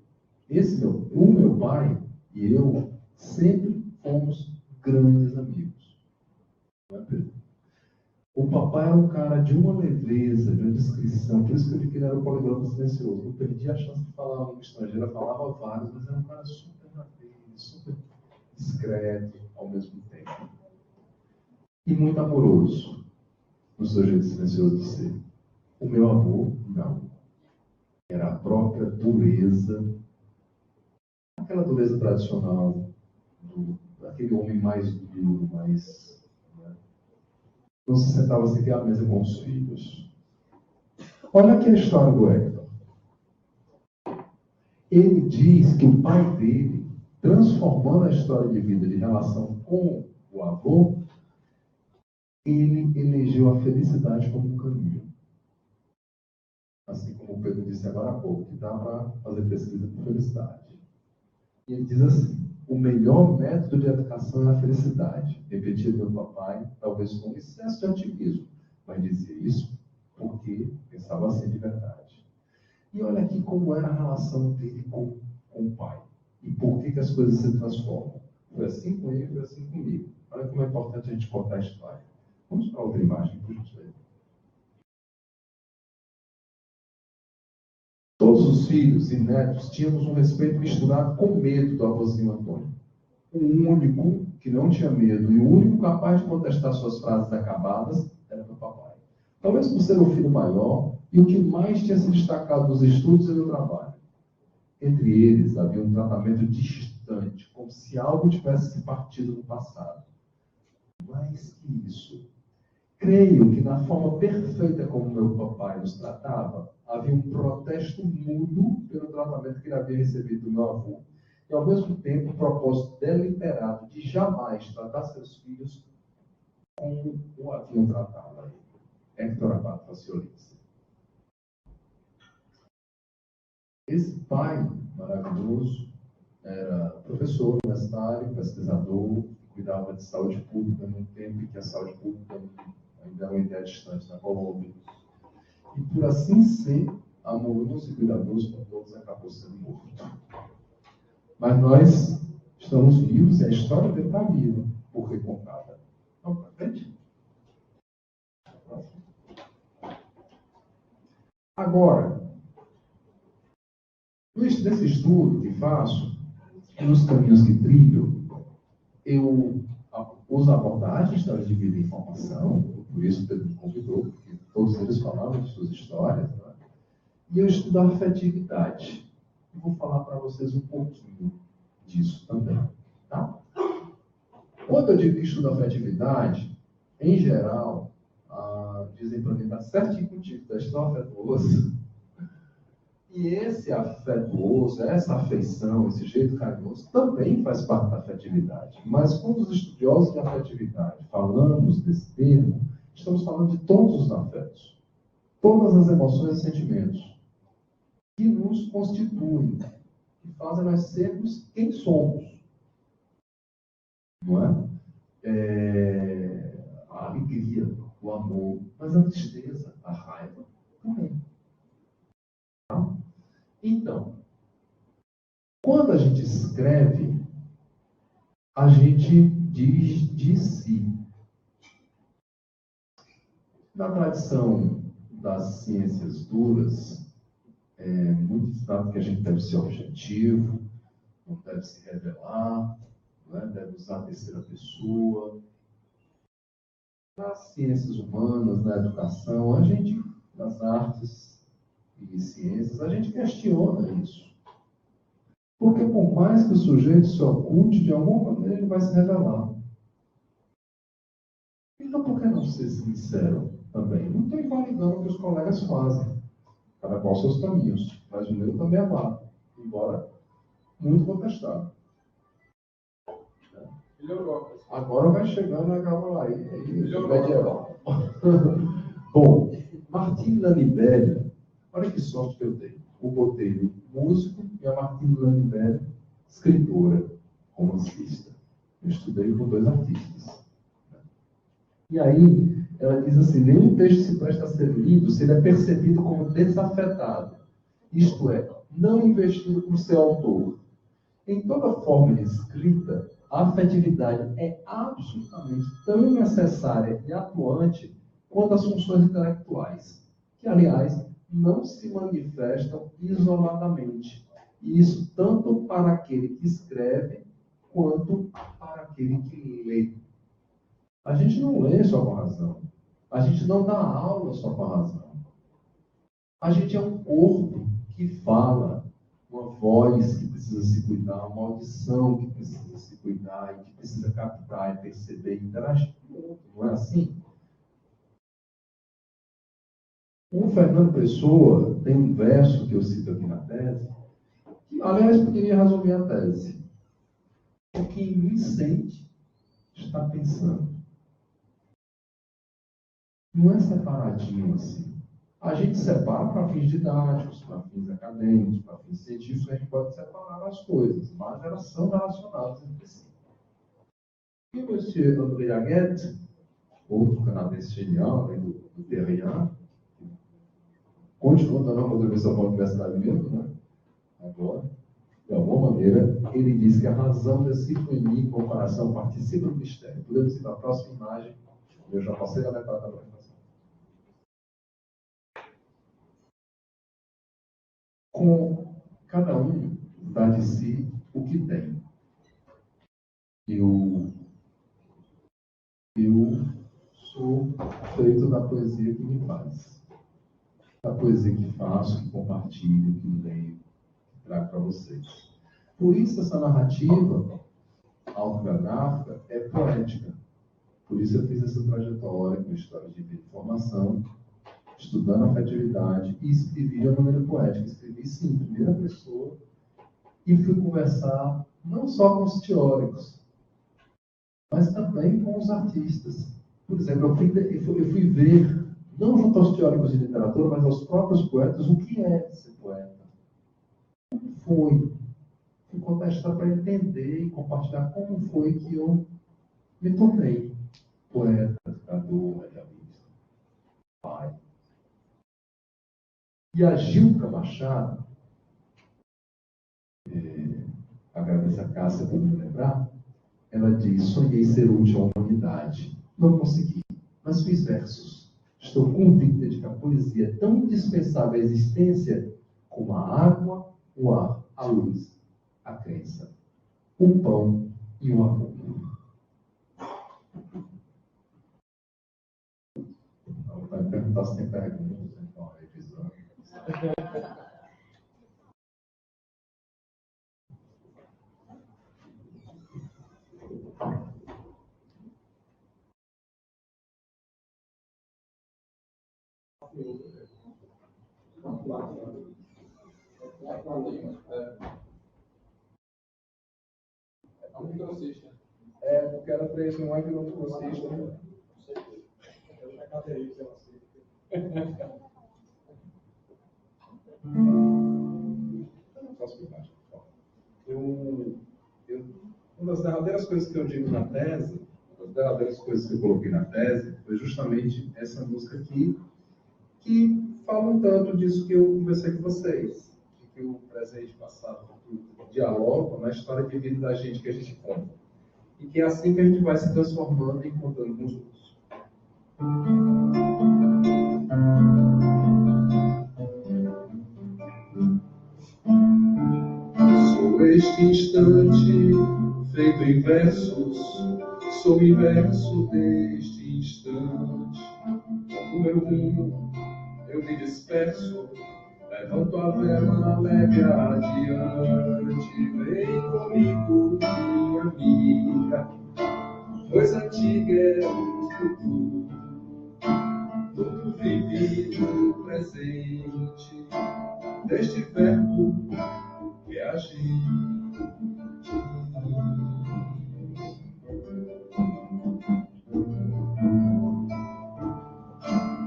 o meu pai e eu sempre fomos grandes amigos. Não é, Pedro? O papai era um cara de uma leveza, de uma descrição, por isso que eu digo que ele era o poliglota silencioso. Não perdi a chance de falar uma língua estrangeira, falava vários, mas era um cara super naveiro, super discreto ao mesmo tempo. E muito amoroso, no seu jeito silencioso de ser. O meu avô, não. Era a própria dureza, aquela dureza tradicional, daquele homem mais duro, mais... Não se sentava sequer à mesa com os filhos. Olha aqui a história do Héctor. Ele diz que o pai dele, transformando a história de vida de relação com o avô, ele elegeu a felicidade como um caminho. Assim como o Pedro disse agora há pouco, que dá para fazer pesquisa por felicidade. E ele diz assim: o melhor método de educação é a felicidade. Repetia meu papai, talvez com excesso de otimismo, mas dizia isso porque pensava assim de verdade. E olha aqui como era a relação dele com o pai. E por que as coisas se transformam. Foi assim com ele, foi assim comigo. Olha como é importante a gente contar a história. Vamos para outra imagem, por gentileza. Todos os filhos e netos tínhamos um respeito misturado com medo do avôzinho Antônio. O único que não tinha medo e o único capaz de contestar suas frases acabadas era meu papai. Talvez por ser o filho maior e o que mais tinha se destacado nos estudos e no trabalho. Entre eles havia um tratamento distante, como se algo tivesse se partido no passado. Mais que isso, creio que na forma perfeita como meu papai nos tratava, havia um protesto mudo pelo tratamento que ele havia recebido do meu avô. E, ao mesmo tempo, um propósito deliberado de jamais tratar seus filhos como o haviam tratado aí. Héctor Abad Faciolince. Esse pai maravilhoso era professor universitário, pesquisador, cuidava de saúde pública num tempo em que a saúde pública ainda é uma ideia distante na Colômbia. E por assim ser, amoroso e cuidadoso com todos, acabou sendo morto. Mas nós estamos vivos e a história dele está viva, por recontada. Vamos para frente? Agora, nesse estudo que faço, e nos caminhos que trilho, eu Os abordagens, histórias de vida e informação, por isso o Pedro me convidou, porque todos eles falavam de suas histórias, né? E eu estudo a afetividade. E vou falar para vocês um pouquinho disso também, tá? Quando eu digo que estudo a afetividade, em geral, dizem para mim, está certinho contigo, está estudando afetuoso. E esse afetuoso, essa afeição, esse jeito carinhoso, também faz parte da afetividade. Mas quando os estudiosos de afetividade falamos desse termo, estamos falando de todos os afetos, todas as emoções e sentimentos que nos constituem, que fazem nós sermos quem somos. Não é? A alegria, o amor, mas a tristeza, a raiva também. Tá? Então, quando a gente escreve, a gente diz de si. Na tradição das ciências duras, muito ensinado que a gente deve ser objetivo, não deve se revelar, né? Deve usar a terceira pessoa. Nas ciências humanas, na educação, nas artes e ciências, a gente questiona isso. Porque por mais que o sujeito se oculte, de alguma maneira ele vai se revelar. Então por que não ser sincero também? Não estou invalidando o que os colegas fazem. Cada qual seus caminhos. Mas o meu também é válido, embora muito contestado. Agora vai chegando a Cavalaria medieval. Bom, Martine Lanibelli, olha que sorte que eu tenho. O Botelho, músico, e a Martine Lanibelli, escritora, romancista. Eu estudei com dois artistas. E aí, ela diz assim, nenhum texto se presta a ser lido se ele é percebido como desafetado. Isto é, não investido por seu autor. Em toda forma de escrita, a afetividade é absolutamente tão necessária e atuante quanto as funções intelectuais, que, aliás, não se manifestam isoladamente. E isso tanto para aquele que escreve, quanto para aquele que lê. A gente não lê só com a razão. A gente não dá aula só com a razão. A gente é um corpo que fala, uma voz que precisa se cuidar, uma audição que precisa se cuidar e que precisa captar e perceber e interagir com o outro. Não é assim? O Fernando Pessoa tem um verso que eu cito aqui na tese, que, aliás, poderia resumir a tese. O que me sente está pensando. Não é separadinho assim. A gente separa para fins didáticos, para fins acadêmicos, para fins científicos, a gente pode separar as coisas, mas elas são relacionadas entre si. E o Monsieur André Aguet, outro canadense genial, além do Terrien, continua dando uma contribuição para a universidade mesmo, né? Agora, de alguma maneira, ele diz que a razão decifra em mim, em comparação, participa do mistério. Podemos ir para a próxima imagem. Eu já passei a metade da apresentação. Com cada um dá de si o que tem. Eu sou feito da poesia que me faz. Da poesia que faço, que compartilho, que leio, que trago para vocês. Por isso essa narrativa autobiográfica é poética. Por isso eu fiz essa trajetória com histórias de vida e formação, estudando a afetividade, e escrevi de uma maneira poética. Escrevi, sim, em primeira pessoa, e fui conversar não só com os teóricos, mas também com os artistas. Por exemplo, eu fui ver, não junto aos teóricos de literatura, mas aos próprios poetas, o que é ser poeta. Como foi? Fui contestar para entender e compartilhar como foi que eu me tornei poeta, educador, radialista, pai. E a Gilca Machado, agradeço a Cássia por me lembrar, ela diz, sonhei ser útil à humanidade. Não consegui, mas fiz versos. Estou convicta de que a poesia é tão indispensável à existência como a água, o ar, a luz, a crença, o pão e o amor. Vai perguntar se tem perguntas, então, revisando. Porque era 3 em 1 que não consiste, né? Uma das derradeiras coisas que eu digo na tese, uma das derradeiras coisas que eu coloquei na tese, foi justamente essa música aqui, que fala um tanto disso que eu conversei com vocês, que o presente e passado dialogam na história de vida da gente que a gente conta. E que é assim que a gente vai se transformando e contando com os outros. Sou este instante feito em versos, sou o inverso deste instante. Número 1, eu me disperso, levanto a vela leve adiante. Vem comigo, minha amiga, pois antiga é o futuro. Tudo vivido no presente, deste verbo que é agir.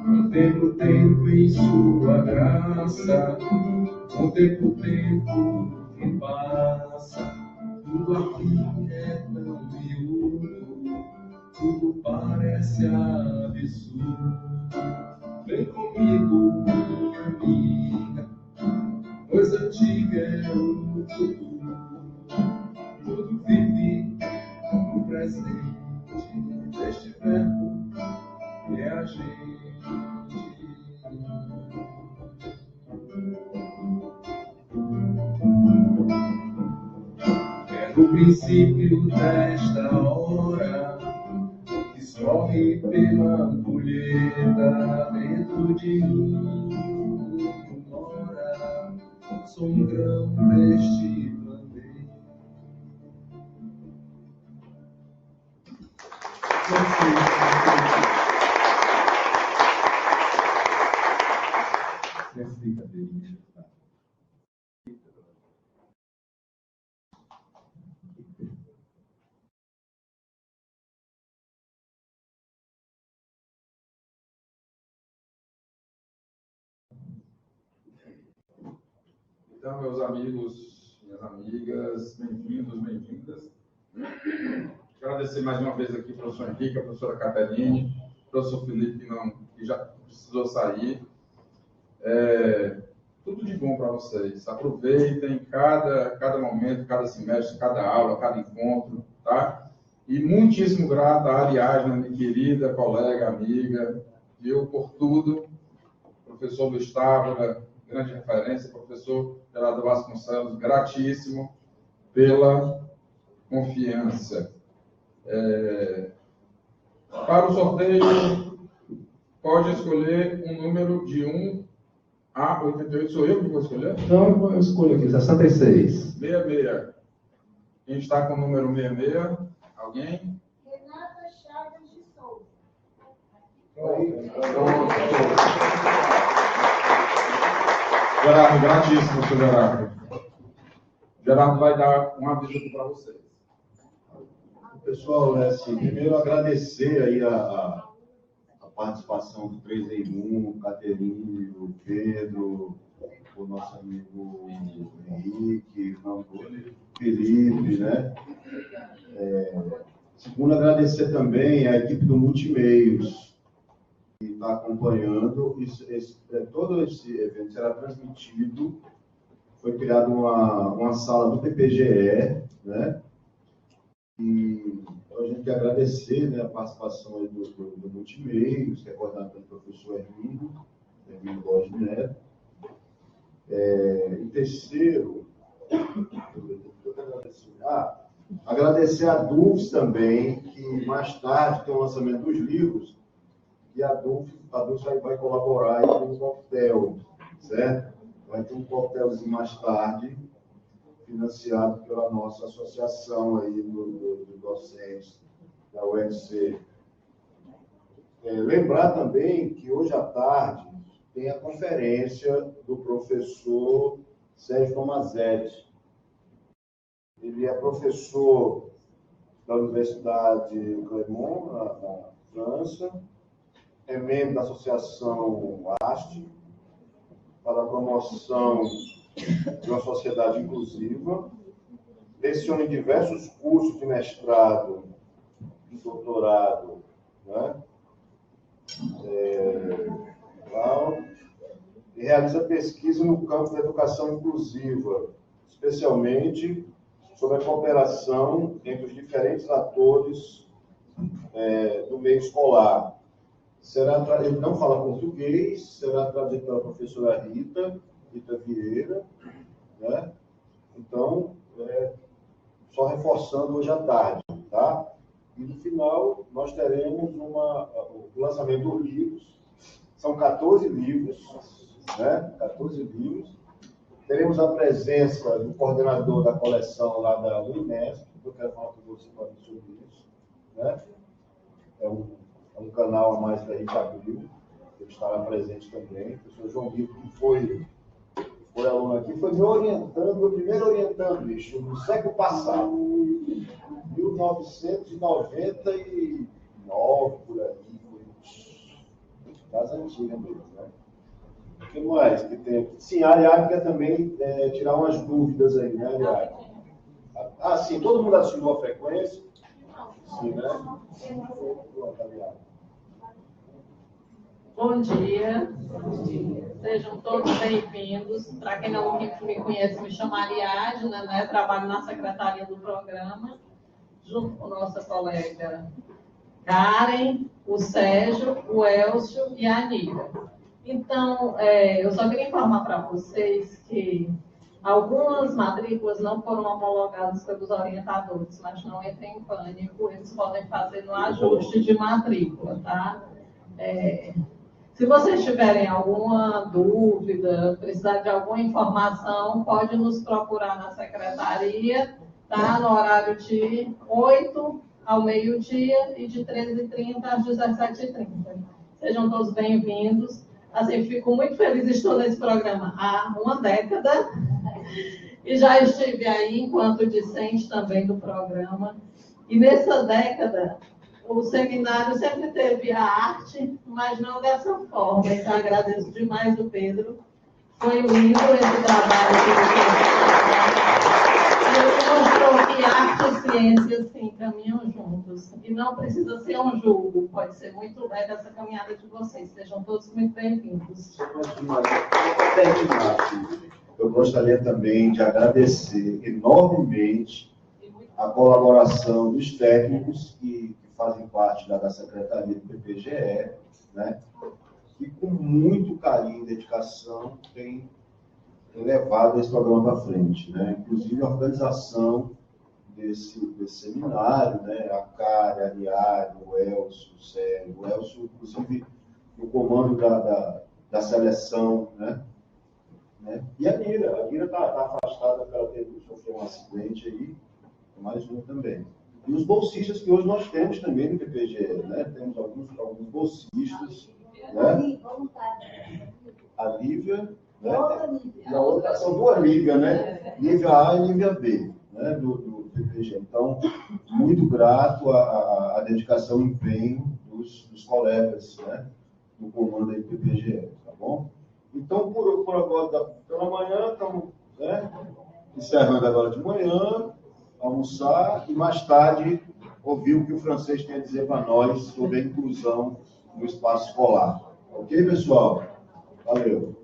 Contemplo o tempo em sua graça, contemplo o tempo que passa. Tudo aqui é tão miúdo, tudo parece absurdo. Vem comigo, minha amiga, pois antiga é o futuro. Tudo vive no presente, deste verbo que é a gente. É no princípio desta hora que sorri pela colheita dentro de mim. Mora, sou um grão deste planeta. Então, meus amigos, minhas amigas, bem-vindos, bem-vindas. Agradecer mais uma vez aqui ao professor Henrique, a professora Caterine, ao professor Felipe, que já precisou sair. Tudo de bom para vocês. Aproveitem cada momento, cada semestre, cada aula, cada encontro, tá? E muitíssimo grato à Ariadna, minha querida colega, amiga, viu, por tudo. Professor Luiz Távora, grande referência, professor Gerardo Vasconcelos, gratíssimo pela confiança. Para o sorteio, pode escolher um número de 1 a 88. Sou eu que vou escolher? Então, eu escolho aqui, 66. 66. Quem está com o número 66? Alguém? Renata Chagas de Souza. Pronto. Gerardo, gratíssimo, senhor Gerardo. Gerardo vai dar um aviso aqui para vocês. Pessoal, primeiro agradecer aí a participação do 3 em 1, o Caterine, o Pedro, o nosso amigo Henrique, o Felipe, né? Segundo, agradecer também a equipe do Multimeios, que está acompanhando. Todo esse evento será transmitido. Foi criada uma sala do PPGE, né? E a gente quer agradecer, né, a participação aí do Multimeios, que é coordenado pelo professor Hermínio Borges Neto. E terceiro, agradecer a Dulce também, que mais tarde tem o lançamento dos livros, E a Dulce vai colaborar aí com um coquetel, certo? Vai ter um coquetelzinho mais tarde, financiado pela nossa associação aí dos docentes da UFC. Lembrar também que hoje à tarde tem a conferência do professor Sérgio Tomazetti. Ele é professor da Universidade Clermont, na França, é membro da Associação ASTE, para a promoção de uma sociedade inclusiva, leciona em diversos cursos de mestrado e doutorado, né? E realiza pesquisa no campo da educação inclusiva, especialmente sobre a cooperação entre os diferentes atores do meio escolar. Ele não fala português, será traduzido pela professora Rita Vieira, né? Então, só reforçando hoje à tarde, tá? E no final, nós teremos o lançamento dos livros, são 14 livros, né? 14 livros. Teremos a presença do coordenador da coleção lá da Unesp, eu quero falar com você sobre isso, né? É um canal a mais que a gente abriu, ele estará presente também. O professor João Vitor, que foi aluno aqui, foi meu primeiro orientando, bicho, no século passado, 1999, por aí, casa antiga mesmo, né? O que mais que tem aqui? Sim, a Ariadne quer também tirar umas dúvidas aí, né, Ariadne? Ah, sim, todo mundo assinou a frequência? Sim, né? Pronto, Ariadne. Bom dia. Sejam todos bem-vindos. Para quem não me conhece, me chamo Ariadne, né? Trabalho na secretaria do programa, junto com nossa colega Karen, o Sérgio, o Elcio e a Anília. Então, eu só queria informar para vocês que algumas matrículas não foram homologadas pelos orientadores, mas não entrem em pânico, eles podem fazer no ajuste de matrícula, tá? Se vocês tiverem alguma dúvida, precisar de alguma informação, pode nos procurar na secretaria, tá? No horário de 8 ao meio-dia e de 13h30 às 17h30. Sejam todos bem-vindos. Assim, fico muito feliz, estou nesse programa há uma década e já estive aí enquanto discente também do programa. E nessa década, o seminário sempre teve a arte, mas não dessa forma. Então, agradeço demais o Pedro. Foi lindo esse trabalho que ele mostrou que arte e ciência, sim, caminham juntos. E não precisa ser um julgo, pode ser muito leve essa caminhada de vocês. Sejam todos muito bem-vindos. Eu gostaria também de agradecer enormemente a colaboração dos técnicos que fazem parte da secretaria do PPGE, né? E com muito carinho e dedicação tem levado esse programa para frente, né? Inclusive a organização desse seminário, né? A Karen, a Ariadne, o Elcio, o Sérgio, o Elcio, inclusive, no comando da seleção, né? E a Nira está afastada porque ela sofreu um acidente aí, mais um também. E os bolsistas que hoje nós temos também no PPGE, né? Temos alguns bolsistas, né? A Lívia, né? E a outra são duas Lívias, né? Lívia A e Lívia B, né? Do PPGE. Então, muito grato à dedicação e empenho dos colegas, né? Do comando aí do PPGE, tá bom? Então, por agora, pela manhã, estamos, né? Encerrando agora de manhã, almoçar e mais tarde ouvir o que o francês tem a dizer para nós sobre a inclusão no espaço escolar. Ok, pessoal? Valeu.